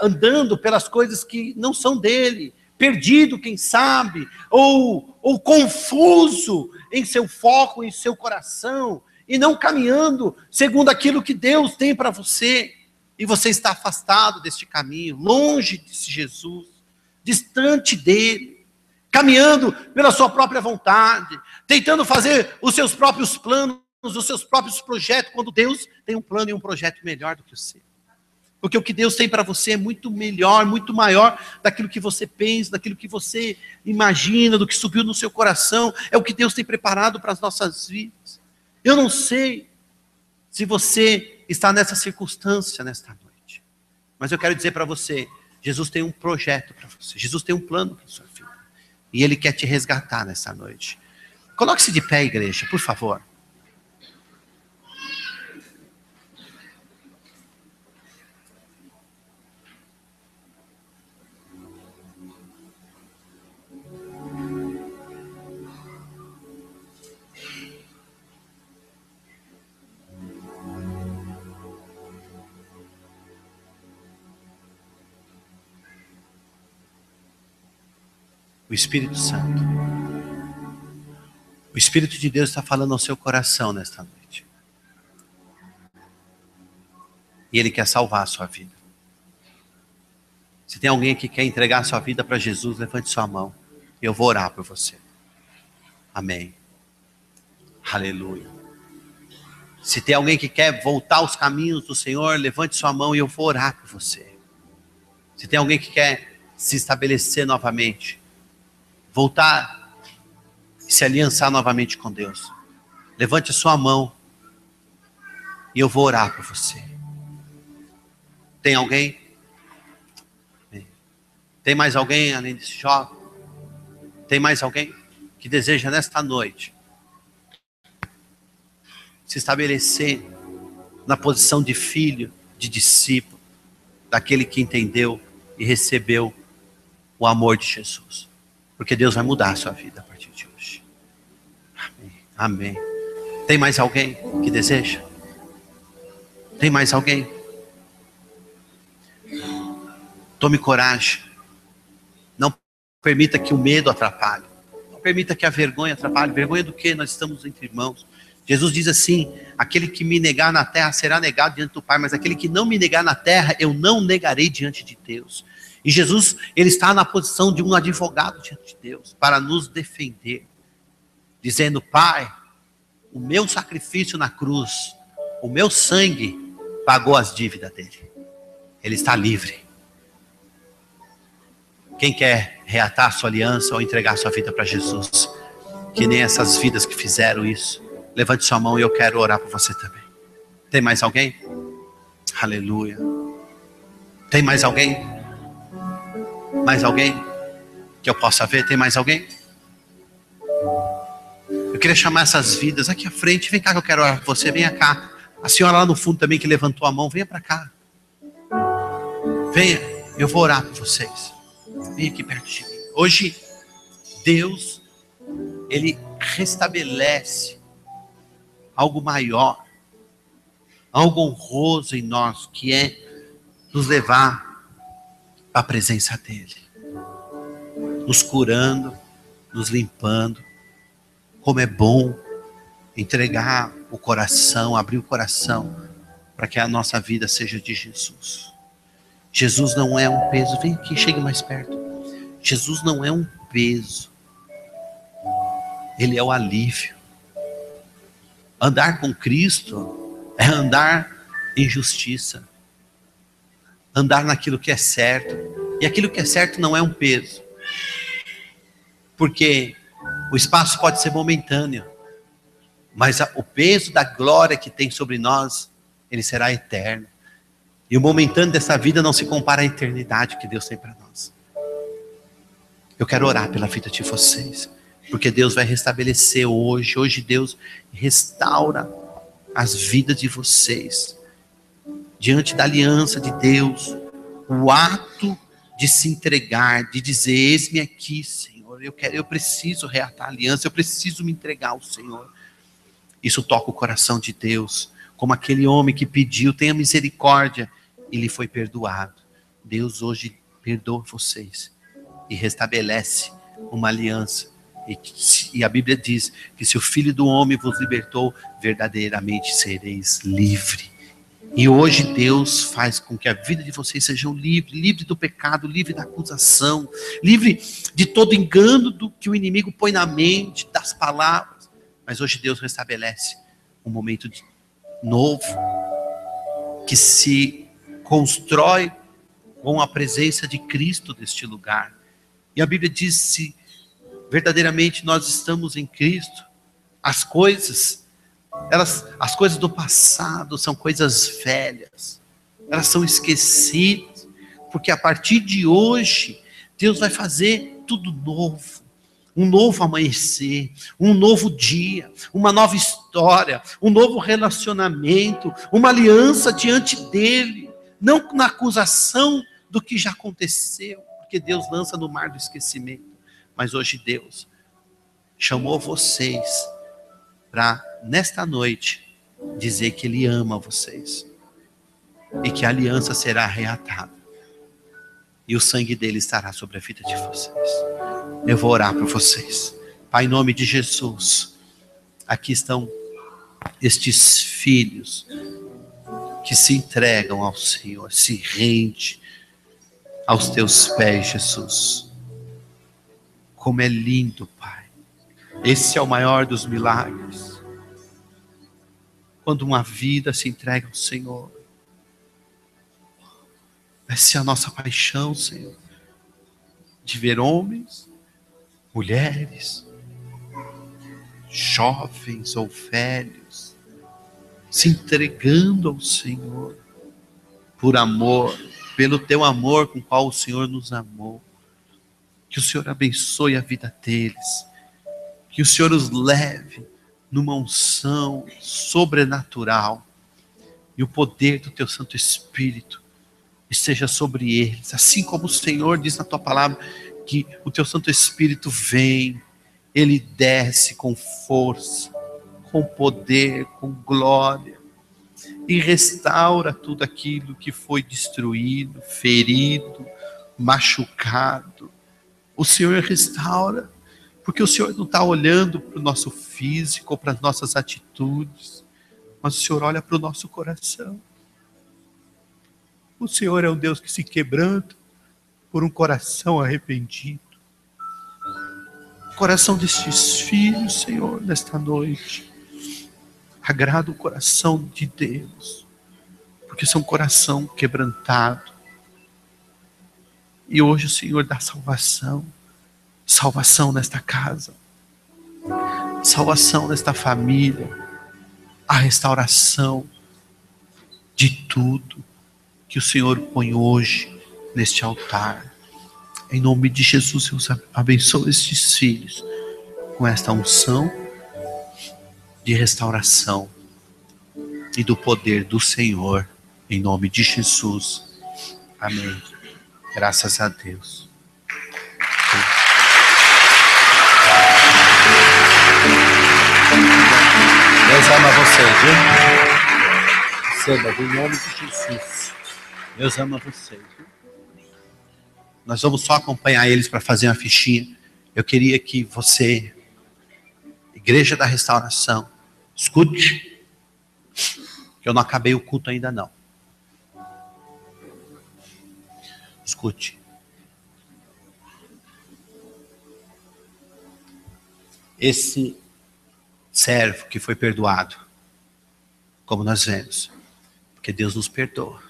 S1: andando pelas coisas que não são dele, perdido, quem sabe, ou confuso em seu foco, em seu coração, e não caminhando segundo aquilo que Deus tem para você, e você está afastado deste caminho, longe de Jesus, distante dele, caminhando pela sua própria vontade, tentando fazer os seus próprios planos, os seus próprios projetos, quando Deus tem um plano e um projeto melhor do que o seu. Porque o que Deus tem para você é muito melhor, muito maior daquilo que você pensa, daquilo que você imagina, do que subiu no seu coração. É o que Deus tem preparado para as nossas vidas. Eu não sei se você está nessa circunstância nesta noite, mas eu quero dizer para você, Jesus tem um projeto para você, Jesus tem um plano para a sua vida, e Ele quer te resgatar nessa noite. Coloque-se de pé, igreja, por favor. O Espírito Santo, o Espírito de Deus está falando ao seu coração nesta noite. E Ele quer salvar a sua vida. Se tem alguém que quer entregar a sua vida para Jesus, levante sua mão. Eu vou orar por você. Amém. Aleluia. Se tem alguém que quer voltar aos caminhos do Senhor, levante sua mão e eu vou orar por você. Se tem alguém que quer se estabelecer novamente, voltar e se aliançar novamente com Deus, levante a sua mão e eu vou orar por você. Tem alguém? Tem mais alguém além desse jovem? Tem mais alguém que deseja nesta noite se estabelecer na posição de filho, de discípulo, daquele que entendeu e recebeu o amor de Jesus? Porque Deus vai mudar a sua vida a partir de hoje. Amém. Amém. Tem mais alguém que deseja? Tem mais alguém? Tome coragem. Não permita que o medo atrapalhe. Não permita que a vergonha atrapalhe. Vergonha do quê? Nós estamos entre irmãos. Jesus diz assim: aquele que me negar na terra será negado diante do Pai, mas aquele que não me negar na terra, eu não negarei diante de Deus. E Jesus, Ele está na posição de um advogado diante de Deus, para nos defender, dizendo: Pai, o meu sacrifício na cruz, o meu sangue, pagou as dívidas dele. Ele está livre. Quem quer reatar sua aliança ou entregar sua vida para Jesus, que nem essas vidas que fizeram isso, levante sua mão e eu quero orar por você também. Tem mais alguém? Aleluia. Tem mais alguém? Mais alguém que eu possa ver? Tem mais alguém? Eu queria chamar essas vidas aqui à frente. Vem cá que eu quero orar por você. Venha cá. A senhora lá no fundo também que levantou a mão. Venha para cá. Venha. Eu vou orar por vocês. Venha aqui perto de mim. Hoje, Deus, Ele restabelece algo maior, algo honroso em nós, que é nos levar à presença dEle. Nos curando, nos limpando. Como é bom entregar o coração, abrir o coração, para que a nossa vida seja de Jesus. Jesus não é um peso. Vem aqui, chegue mais perto. Jesus não é um peso. Ele é o alívio. Andar com Cristo é andar em justiça. Andar naquilo que é certo. E aquilo que é certo não é um peso. Porque o espaço pode ser momentâneo. Mas o peso da glória que tem sobre nós, ele será eterno. E o momentâneo dessa vida não se compara à eternidade que Deus tem para nós. Eu quero orar pela vida de vocês. Porque Deus vai restabelecer hoje. Hoje Deus restaura as vidas de vocês. Diante da aliança de Deus. O ato de se entregar. De dizer, eis-me aqui, Senhor. Eu preciso reatar a aliança. Eu preciso me entregar ao Senhor. Isso toca o coração de Deus. Como aquele homem que pediu, tenha misericórdia. E lhe foi perdoado. Deus hoje perdoa vocês. E restabelece uma aliança. E a Bíblia diz que se o Filho do Homem vos libertou, verdadeiramente sereis livres. E hoje Deus faz com que a vida de vocês seja livre, livre do pecado, livre da acusação, livre de todo engano do que o inimigo põe na mente, das palavras. Mas hoje Deus restabelece um momento novo, que se constrói com a presença de Cristo neste lugar. E a Bíblia diz, se verdadeiramente nós estamos em Cristo, as coisas do passado são coisas velhas, elas são esquecidas, porque a partir de hoje, Deus vai fazer tudo novo, um novo amanhecer, um novo dia, uma nova história, um novo relacionamento, uma aliança diante dEle, não na acusação do que já aconteceu, porque Deus lança no mar do esquecimento. Mas hoje Deus chamou vocês para, nesta noite, dizer que Ele ama vocês. E que a aliança será reatada. E o sangue dele estará sobre a vida de vocês. Eu vou orar por vocês. Pai, em nome de Jesus, aqui estão estes filhos que se entregam ao Senhor, se rende aos teus pés, Jesus. Como é lindo, Pai. Esse é o maior dos milagres. Quando uma vida se entrega ao Senhor. Essa é a nossa paixão, Senhor. De ver homens, mulheres, jovens ou velhos, se entregando ao Senhor. Por amor, pelo teu amor com o qual o Senhor nos amou. Que o Senhor abençoe a vida deles. Que o Senhor os leve numa unção sobrenatural. E o poder do teu Santo Espírito esteja sobre eles. Assim como o Senhor diz na tua palavra, que o teu Santo Espírito vem, ele desce com força, com poder, com glória. E restaura tudo aquilo que foi destruído, ferido, machucado. O Senhor restaura, porque o Senhor não está olhando para o nosso físico, para as nossas atitudes, mas o Senhor olha para o nosso coração. O Senhor é um Deus que se quebranta por um coração arrependido. O coração destes filhos, Senhor, nesta noite, agrada o coração de Deus, porque são um coração quebrantado. E hoje o Senhor dá salvação, salvação nesta casa, salvação nesta família, a restauração de tudo que o Senhor põe hoje neste altar. Em nome de Jesus, eu abençoo estes filhos com esta unção de restauração e do poder do Senhor, em nome de Jesus. Amém. Graças a Deus. Deus ama vocês, viu? Receba, em nome de Jesus. Deus ama vocês, viu? Nós vamos só acompanhar eles para fazer uma fichinha. Eu queria que você, Igreja da Restauração, escute, que eu não acabei o culto ainda não. Escute. Esse servo que foi perdoado, como nós vemos, porque Deus nos perdoa.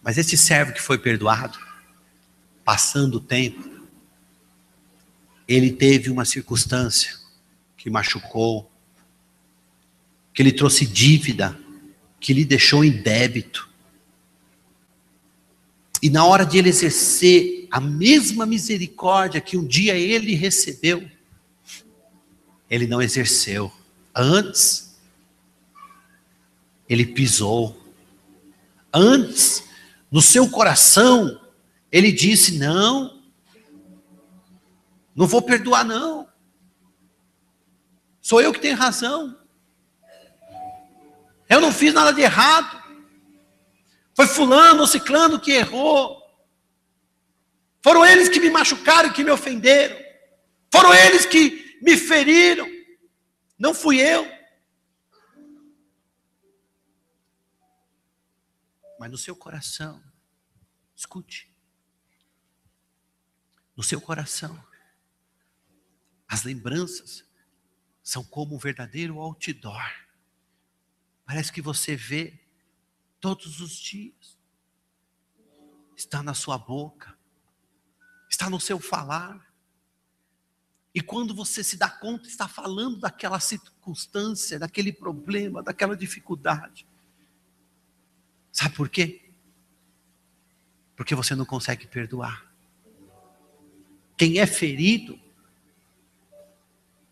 S1: Mas esse servo que foi perdoado, passando o tempo, ele teve uma circunstância que machucou, que lhe trouxe dívida, que lhe deixou em débito. E na hora de ele exercer a mesma misericórdia que um dia ele recebeu, ele não exerceu. Antes, ele pisou. Antes, no seu coração, ele disse: não vou perdoar não. Sou eu que tenho razão. Eu não fiz nada de errado. Foi fulano ou ciclano que errou. Foram eles que me machucaram, que me ofenderam. Foram eles que me feriram. Não fui eu. Mas no seu coração, escute. No seu coração, as lembranças são como um verdadeiro outdoor. Parece que você vê todos os dias. Está na sua boca. Está no seu falar. E quando você se dá conta, está falando daquela circunstância, daquele problema, daquela dificuldade. Sabe por quê? Porque você não consegue perdoar. Quem é ferido,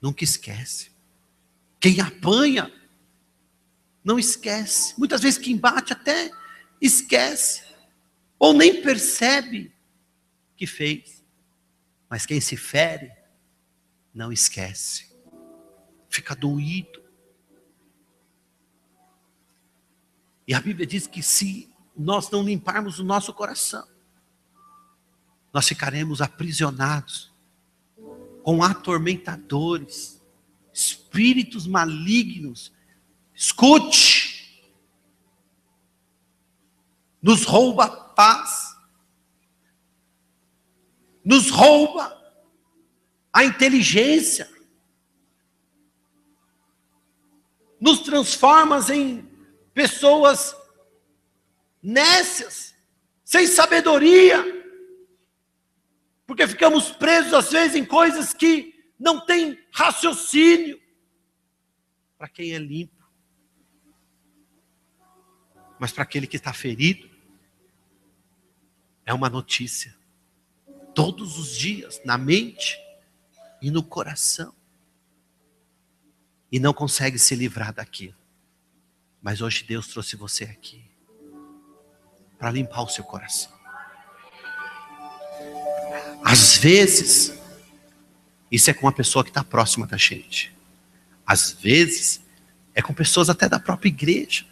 S1: nunca esquece. Quem apanha, não esquece. Muitas vezes quem bate até esquece. Ou nem percebe que fez. Mas quem se fere, não esquece. Fica doído. E a Bíblia diz que se nós não limparmos o nosso coração, nós ficaremos aprisionados com atormentadores, espíritos malignos. Escute, nos rouba a paz, nos rouba a inteligência, nos transforma em pessoas nécias, sem sabedoria, porque ficamos presos às vezes em coisas que não têm raciocínio. Para quem é limpo, mas para aquele que está ferido, é uma notícia, todos os dias, na mente e no coração, e não consegue se livrar daquilo. Mas hoje Deus trouxe você aqui para limpar o seu coração. Às vezes, isso é com uma pessoa que está próxima da gente. Às vezes, é com pessoas até da própria igreja.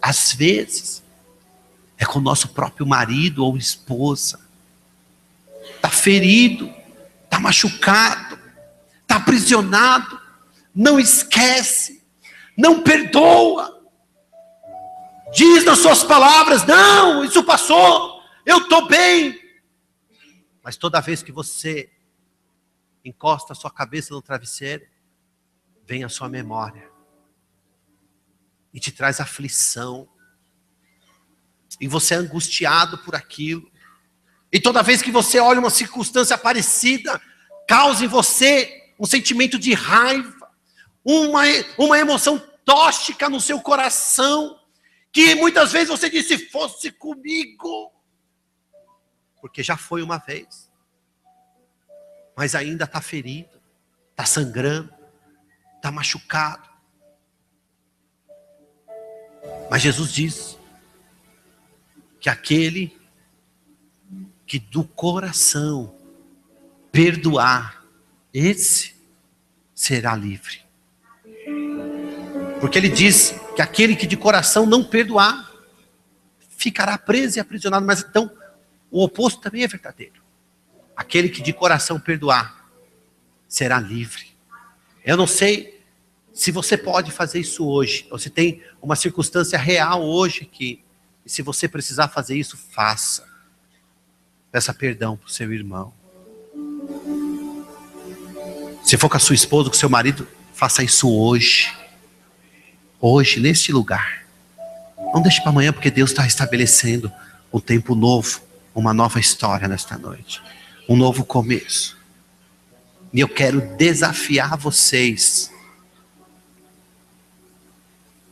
S1: Às vezes, é com o nosso próprio marido ou esposa. Está ferido, está machucado, está aprisionado, não esquece, não perdoa. Diz nas suas palavras: não, isso passou, eu estou bem. Mas toda vez que você encosta a sua cabeça no travesseiro, vem a sua memória e te traz aflição, e você é angustiado por aquilo, e toda vez que você olha uma circunstância parecida, causa em você um sentimento de raiva, uma emoção tóxica no seu coração, que muitas vezes você diz: se fosse comigo. porque já foi uma vez. Mas ainda está ferido, está sangrando, está machucado. Mas Jesus diz que aquele que do coração perdoar, esse será livre. Porque ele diz que aquele que de coração não perdoar, ficará preso e aprisionado. Mas então, o oposto também é verdadeiro. Aquele que de coração perdoar, será livre. Eu não sei se você pode fazer isso hoje, ou se tem uma circunstância real hoje aqui, e se você precisar fazer isso, faça. Peça perdão para o seu irmão. Se for com a sua esposa, com o seu marido, faça isso hoje. Hoje, neste lugar. Não deixe para amanhã, porque Deus está estabelecendo um tempo novo, uma nova história nesta noite. Um novo começo. E eu quero desafiar vocês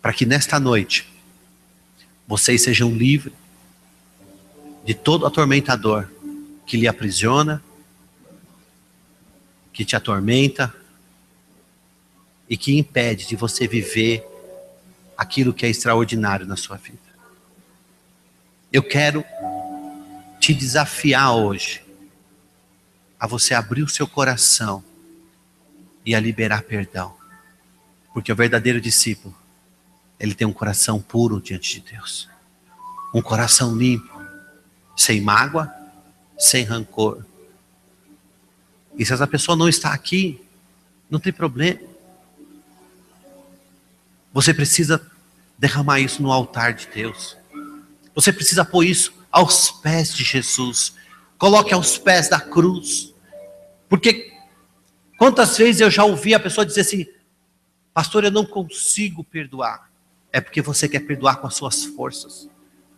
S1: para que nesta noite vocês sejam livres de todo atormentador que lhe aprisiona, que te atormenta e que impede de você viver aquilo que é extraordinário na sua vida. Eu quero te desafiar hoje a você abrir o seu coração e a liberar perdão. Porque o verdadeiro discípulo, ele tem um coração puro diante de Deus. Um coração limpo, sem mágoa, sem rancor. E se essa pessoa não está aqui, não tem problema. Você precisa derramar isso no altar de Deus. Você precisa pôr isso aos pés de Jesus. Coloque aos pés da cruz. Porque quantas vezes eu já ouvi a pessoa dizer assim: pastor, eu não consigo perdoar. É porque você quer perdoar com as suas forças.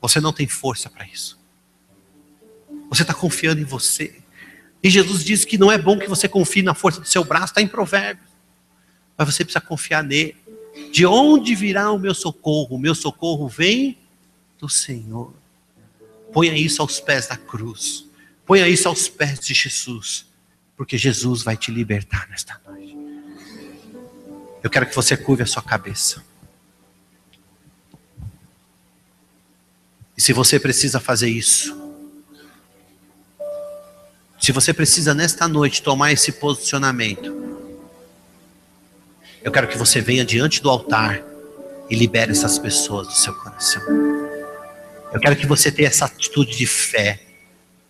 S1: Você não tem força para isso. Você está confiando em você. E Jesus diz que não é bom que você confie na força do seu braço. Está em Provérbios. Mas você precisa confiar nele. De onde virá o meu socorro? O meu socorro vem do Senhor. Ponha isso aos pés da cruz. Ponha isso aos pés de Jesus. Porque Jesus vai te libertar nesta noite. Eu quero que você curve a sua cabeça. E se você precisa fazer isso, se você precisa nesta noite tomar esse posicionamento, eu quero que você venha diante do altar e libere essas pessoas do seu coração. Eu quero que você tenha essa atitude de fé.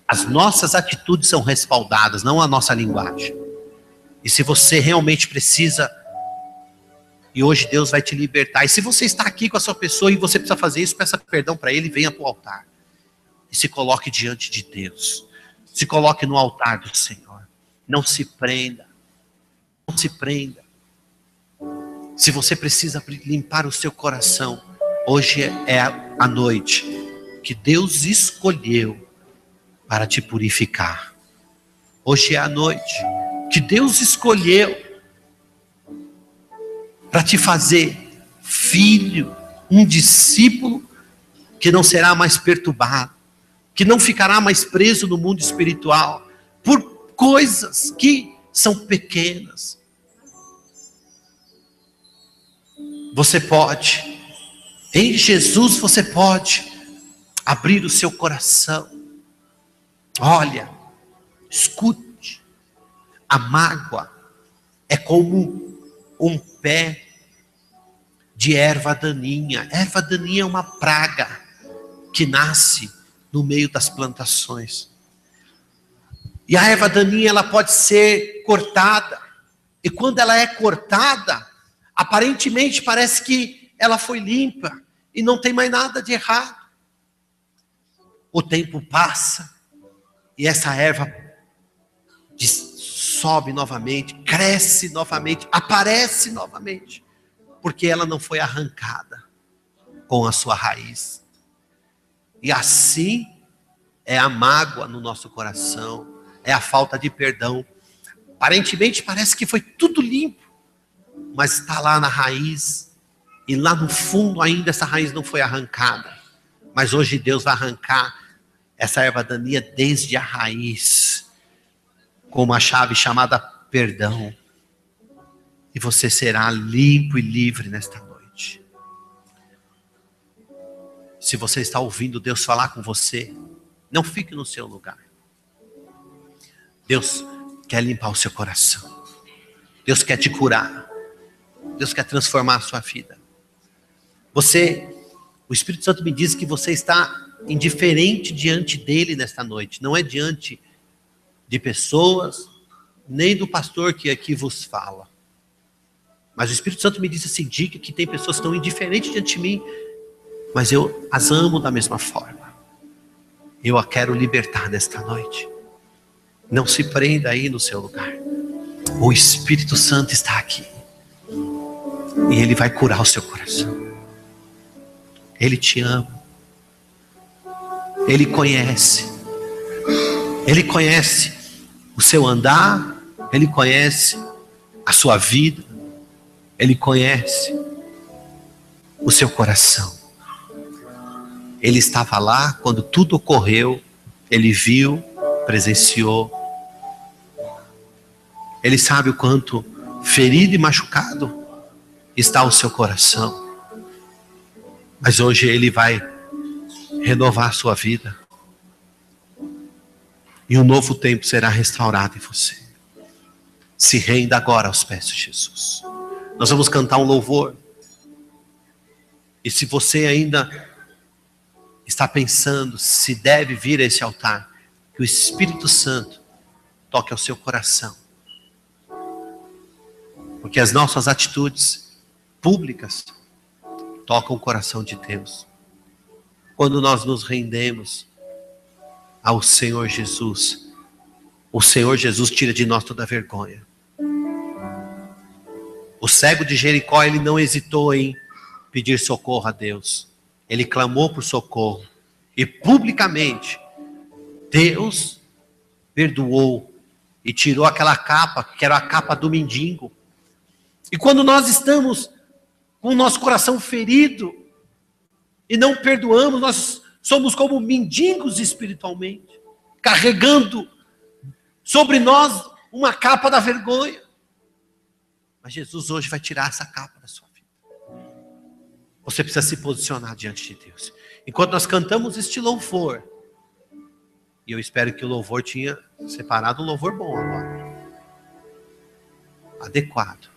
S1: As nossas atitudes são respaldadas, não a nossa linguagem. E se você realmente precisa, e hoje Deus vai te libertar. E se você está aqui com a sua pessoa e você precisa fazer isso, peça perdão para ele e venha para o altar. E se coloque diante de Deus. Se coloque no altar do Senhor. Não se prenda. Não se prenda. Se você precisa limpar o seu coração, hoje é a noite que Deus escolheu para te purificar. Hoje é a noite que Deus escolheu para te fazer filho, um discípulo que não será mais perturbado, que não ficará mais preso no mundo espiritual por coisas que são pequenas. Você pode, em Jesus você pode abrir o seu coração. Olha, escute, a mágoa é como um pé de erva daninha. Erva daninha é uma praga que nasce no meio das plantações. E a erva daninha, ela pode ser cortada. E quando ela é cortada, aparentemente parece que ela foi limpa e não tem mais nada de errado. O tempo passa e essa erva sobe novamente, cresce novamente, aparece novamente, porque ela não foi arrancada com a sua raiz. E assim é a mágoa no nosso coração, é a falta de perdão. Aparentemente parece que foi tudo limpo, mas está lá na raiz, e lá no fundo ainda essa raiz não foi arrancada. Mas hoje Deus vai arrancar essa erva daninha desde a raiz, com uma chave chamada perdão. E você será limpo e livre nesta noite. Se você está ouvindo Deus falar com você, não fique no seu lugar. Deus quer limpar o seu coração. Deus quer te curar. Deus quer transformar a sua vida. O Espírito Santo me diz que você está indiferente diante dele nesta noite. Não é diante de pessoas, nem do pastor que aqui vos fala. Mas o Espírito Santo me disse assim, diga que tem pessoas que estão indiferentes diante de mim, mas eu as amo da mesma forma. Eu a quero libertar nesta noite. Não se prenda aí no seu lugar. O Espírito Santo está aqui. E Ele vai curar o seu coração. Ele te ama. Ele conhece. Ele conhece o seu andar. Ele conhece a sua vida. Ele conhece o seu coração. Ele estava lá quando tudo ocorreu. Ele viu, presenciou. Ele sabe o quanto ferido e machucado está o seu coração. Mas hoje Ele vai renovar a sua vida. E um novo tempo será restaurado em você. Se renda agora aos pés de Jesus. Nós vamos cantar um louvor. E se você ainda está pensando se deve vir a esse altar, que o Espírito Santo toque ao seu coração. Porque as nossas atitudes públicas tocam o coração de Deus. Quando nós nos rendemos ao Senhor Jesus, o Senhor Jesus tira de nós toda a vergonha. O cego de Jericó, ele não hesitou em pedir socorro a Deus. Ele clamou por socorro. E publicamente, Deus perdoou e tirou aquela capa, que era a capa do mendigo. E quando nós estamos com o nosso coração ferido e não perdoamos, nós somos como mendigos espiritualmente, carregando sobre nós uma capa da vergonha. Mas Jesus hoje vai tirar essa capa da sua vida. Você precisa se posicionar diante de Deus. Enquanto nós cantamos este louvor, e eu espero que o louvor tinha separado um louvor bom agora, adequado.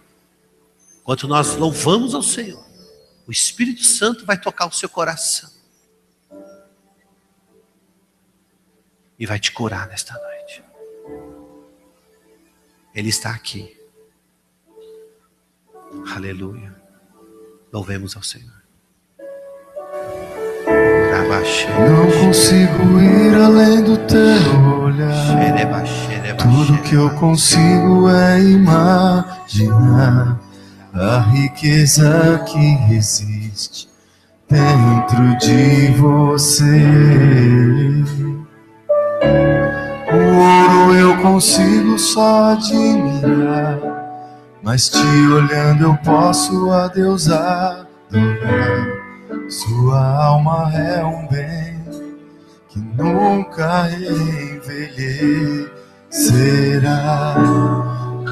S1: Enquanto nós louvamos ao Senhor, o Espírito Santo vai tocar o seu coração e vai te curar nesta noite. Ele está aqui. Aleluia. Louvemos ao Senhor.
S2: Não consigo ir além do teu olhar. Tudo que eu consigo é imaginar a riqueza que existe dentro de você. O ouro eu consigo só admirar, mas te olhando eu posso a Deus adorar. Sua alma é um bem que nunca envelhecerá.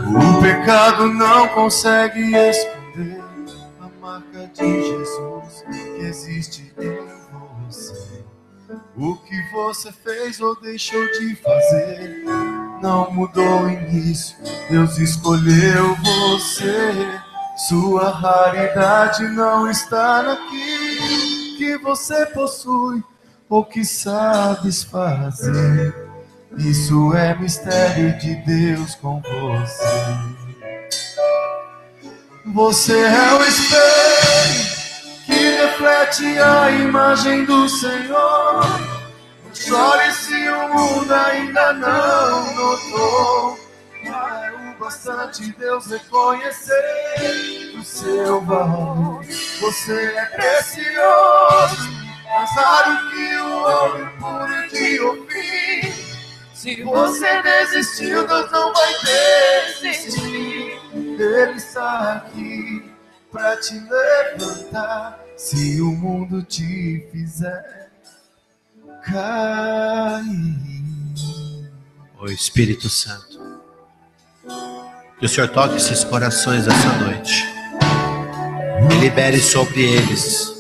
S2: O pecado não consegue esconder a marca de Jesus que existe em você. O que você fez ou deixou de fazer não mudou em isso. Deus escolheu você. Sua raridade não está naquilo que você possui ou que sabes fazer. Isso é mistério de Deus com você. Você é o espelho que reflete a imagem do Senhor. Não chore se o mundo ainda não notou. É o bastante Deus reconhecer o seu valor. Você é precioso, mais raro que o ouro puro de Ofim. Se você desistiu, Deus não vai desistir. Ele está aqui pra te levantar. Se o mundo te fizer cair.
S1: Ó Espírito Santo, que o Senhor toque esses corações essa noite e libere sobre eles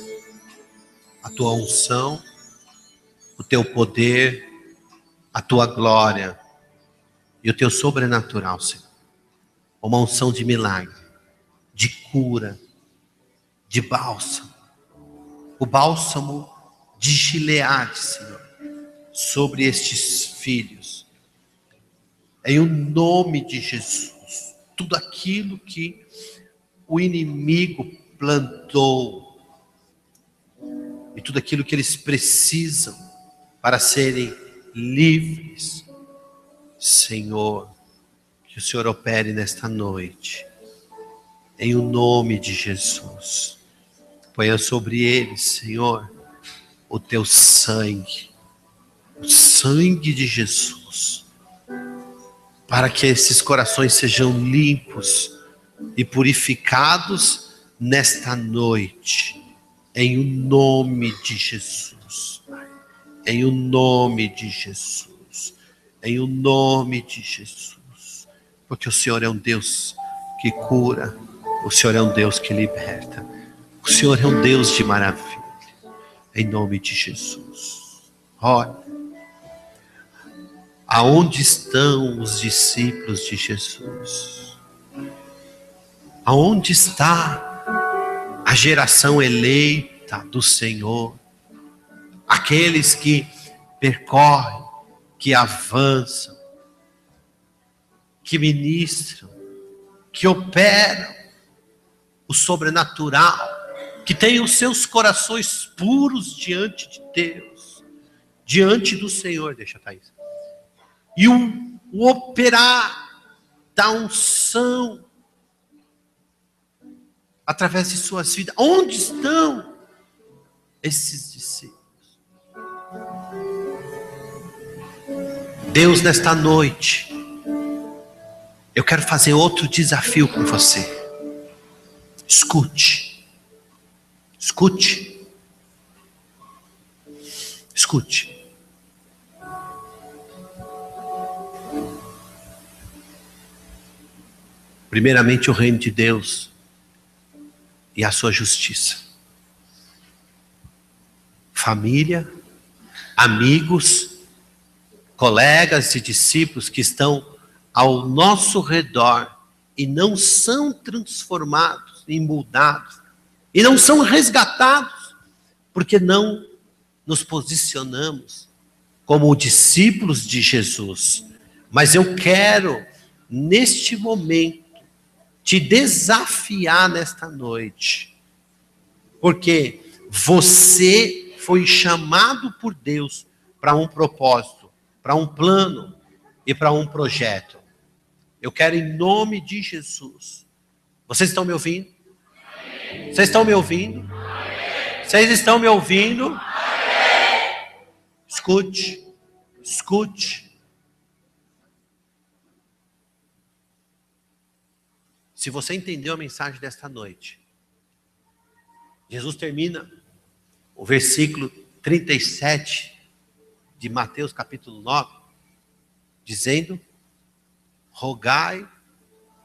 S1: a tua unção, o teu poder, a tua glória e o teu sobrenatural, Senhor. Uma unção de milagre, de cura, de bálsamo. O bálsamo de Gileade, Senhor, sobre estes filhos. Em o nome de Jesus, tudo aquilo que o inimigo plantou e tudo aquilo que eles precisam para serem livres, Senhor, que o Senhor opere nesta noite, em o nome de Jesus. Ponha sobre eles, Senhor, o teu sangue, o sangue de Jesus, para que esses corações sejam limpos e purificados nesta noite, em o nome de Jesus, em o nome de Jesus, em o nome de Jesus, porque o Senhor é um Deus que cura, o Senhor é um Deus que liberta, o Senhor é um Deus de maravilha, em nome de Jesus. Olha, aonde estão os discípulos de Jesus? Aonde está a geração eleita do Senhor? Aqueles que percorrem, que avançam, que ministram, que operam o sobrenatural, que têm os seus corações puros diante de Deus, diante do Senhor, deixa Thaís. E o operar da unção através de suas vidas. Onde estão esses discípulos? Deus, nesta noite, eu quero fazer outro desafio com você. Escute. Escute. Escute. Primeiramente o reino de Deus e a sua justiça. Família, amigos, colegas e discípulos que estão ao nosso redor e não são transformados e mudados e não são resgatados porque não nos posicionamos como discípulos de Jesus. Mas eu quero, neste momento, te desafiar nesta noite, porque você foi chamado por Deus para um propósito, para um plano e para um projeto. Eu quero, em nome de Jesus. Vocês estão me ouvindo? Vocês estão me ouvindo? Vocês estão me ouvindo? Escute, escute. Se você entendeu a mensagem desta noite, Jesus termina o versículo 37 de Mateus capítulo 9, dizendo: rogai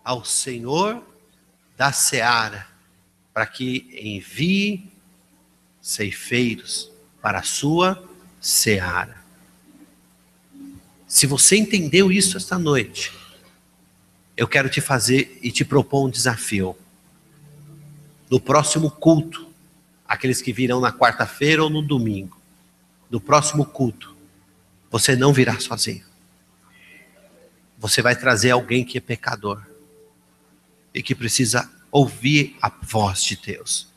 S1: ao Senhor da seara, para que envie ceifeiros para a sua seara. Se você entendeu isso esta noite, eu quero te fazer e te propor um desafio. No próximo culto, aqueles que virão na quarta-feira ou no domingo, no próximo culto, você não virá sozinho. Você vai trazer alguém que é pecador e que precisa ouvir a voz de Deus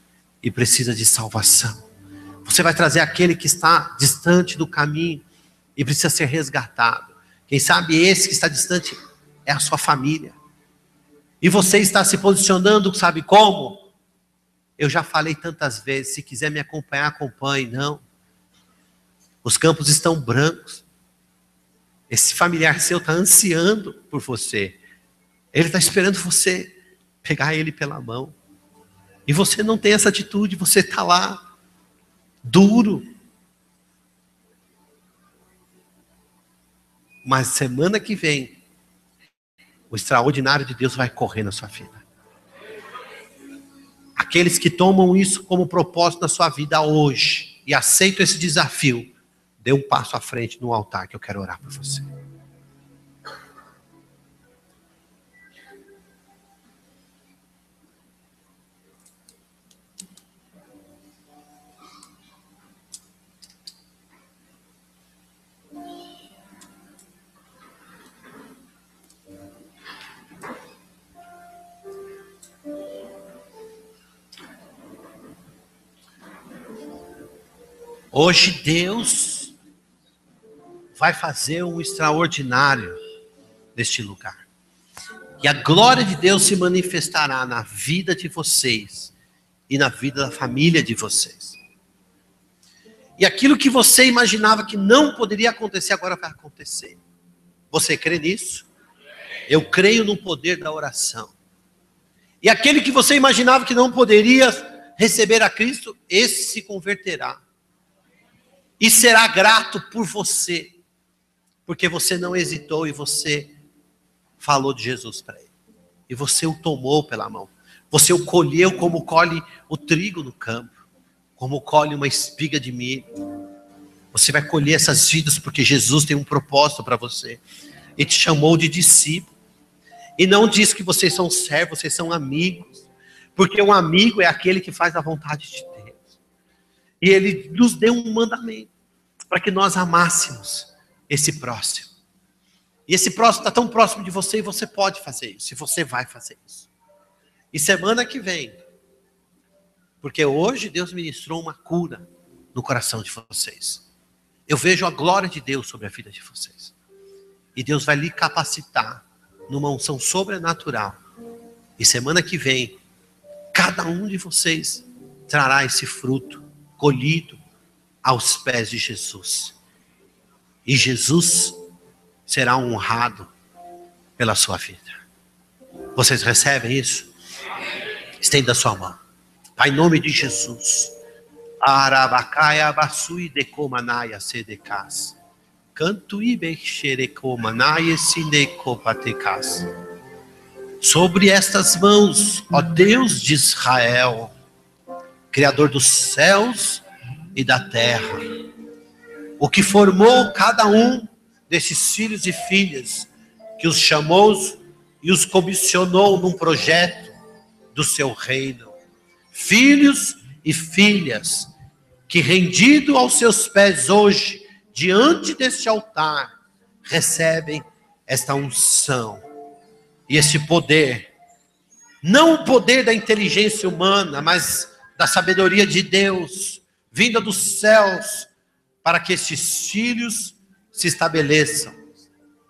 S1: e precisa de salvação. Você vai trazer aquele que está distante do caminho e precisa ser resgatado. Quem sabe esse que está distante é a sua família. E você está se posicionando, sabe como? Eu já falei tantas vezes, se quiser me acompanhar, acompanhe. Não. Os campos estão brancos. Esse familiar seu está ansiando por você. Ele está esperando você pegar ele pela mão. E você não tem essa atitude, você está lá, duro. Mas semana que vem, o extraordinário de Deus vai correr na sua vida. Aqueles que tomam isso como propósito na sua vida hoje e aceitam esse desafio, dê um passo à frente no altar que eu quero orar por você. Hoje Deus vai fazer um extraordinário neste lugar. E a glória de Deus se manifestará na vida de vocês e na vida da família de vocês. E aquilo que você imaginava que não poderia acontecer, agora vai acontecer. Você crê nisso? Eu creio no poder da oração. E aquele que você imaginava que não poderia receber a Cristo, esse se converterá. E será grato por você, porque você não hesitou e você falou de Jesus para ele. E você o tomou pela mão. Você o colheu como colhe o trigo no campo, como colhe uma espiga de milho. Você vai colher essas vidas porque Jesus tem um propósito para você. Ele te chamou de discípulo. E não diz que vocês são servos, vocês são amigos. Porque um amigo é aquele que faz a vontade de Deus. E ele nos deu um mandamento para que nós amássemos esse próximo. E esse próximo está tão próximo de você e você pode fazer isso. E você vai fazer isso. E semana que vem, porque hoje Deus ministrou uma cura no coração de vocês. Eu vejo a glória de Deus sobre a vida de vocês. E Deus vai lhe capacitar numa unção sobrenatural. E semana que vem, cada um de vocês trará esse fruto colhido aos pés de Jesus. E Jesus será honrado pela sua vida. Vocês recebem isso? Estenda a sua mão. Pai, em nome de Jesus. Arabacaia basui de comanaia sedecas. Canto ibe xerecomanaia sinecopatecas. Sobre estas mãos, ó Deus de Israel, Criador dos céus e da terra, o que formou cada um desses filhos e filhas, que os chamou e os comissionou num projeto do seu reino. Filhos e filhas, que rendido aos seus pés hoje, diante deste altar, recebem esta unção e esse poder, não o poder da inteligência humana, mas da sabedoria de Deus, vinda dos céus, para que estes filhos se estabeleçam.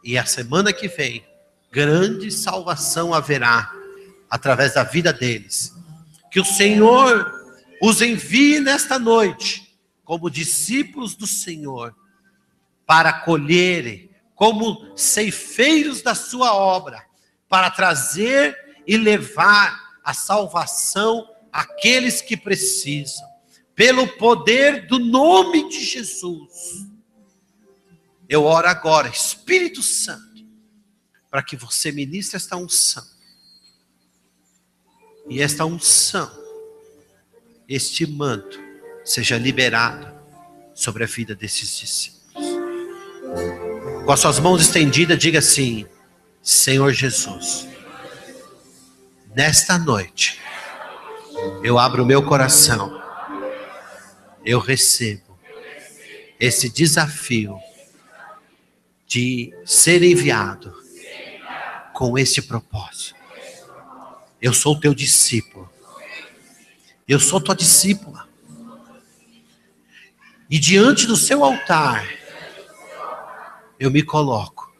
S1: E a semana que vem, grande salvação haverá, através da vida deles. Que o Senhor os envie nesta noite, como discípulos do Senhor, para colherem, como ceifeiros da sua obra, para trazer e levar a salvação àqueles que precisam. Pelo poder do nome de Jesus. Eu oro agora, Espírito Santo, para que você ministre esta unção. E esta unção, este manto, seja liberado sobre a vida desses discípulos. Com as suas mãos estendidas, diga assim: Senhor Jesus, nesta noite, eu abro o meu coração, eu recebo esse desafio de ser enviado com esse propósito. Eu sou teu discípulo. Eu sou tua discípula. E diante do seu altar, eu me coloco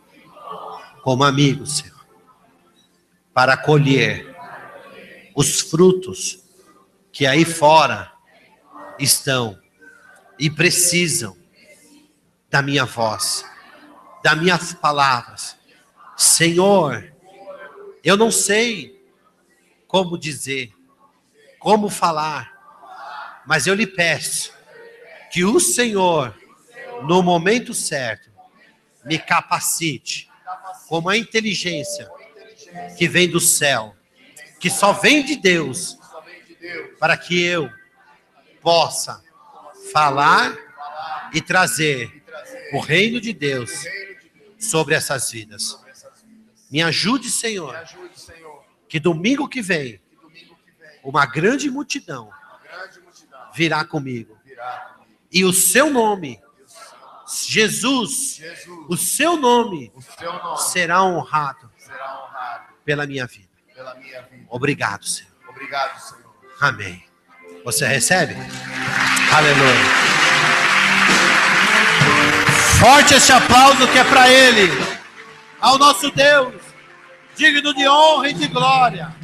S1: como amigo, Senhor, para colher os frutos que aí fora estão e precisam da minha voz, das minhas palavras. Senhor, eu não sei como dizer, como falar, mas eu lhe peço que o Senhor, no momento certo, me capacite com uma inteligência que vem do céu, que só vem de Deus, para que eu possa falar e trazer o reino de Deus sobre essas vidas. Me ajude, Senhor, que domingo que vem, uma grande multidão virá comigo. E o seu nome, Jesus, o seu nome será honrado pela minha vida. Obrigado, Senhor. Amém. Você recebe? Aleluia. Forte esse aplauso que é para Ele, ao nosso Deus, digno de honra e de glória.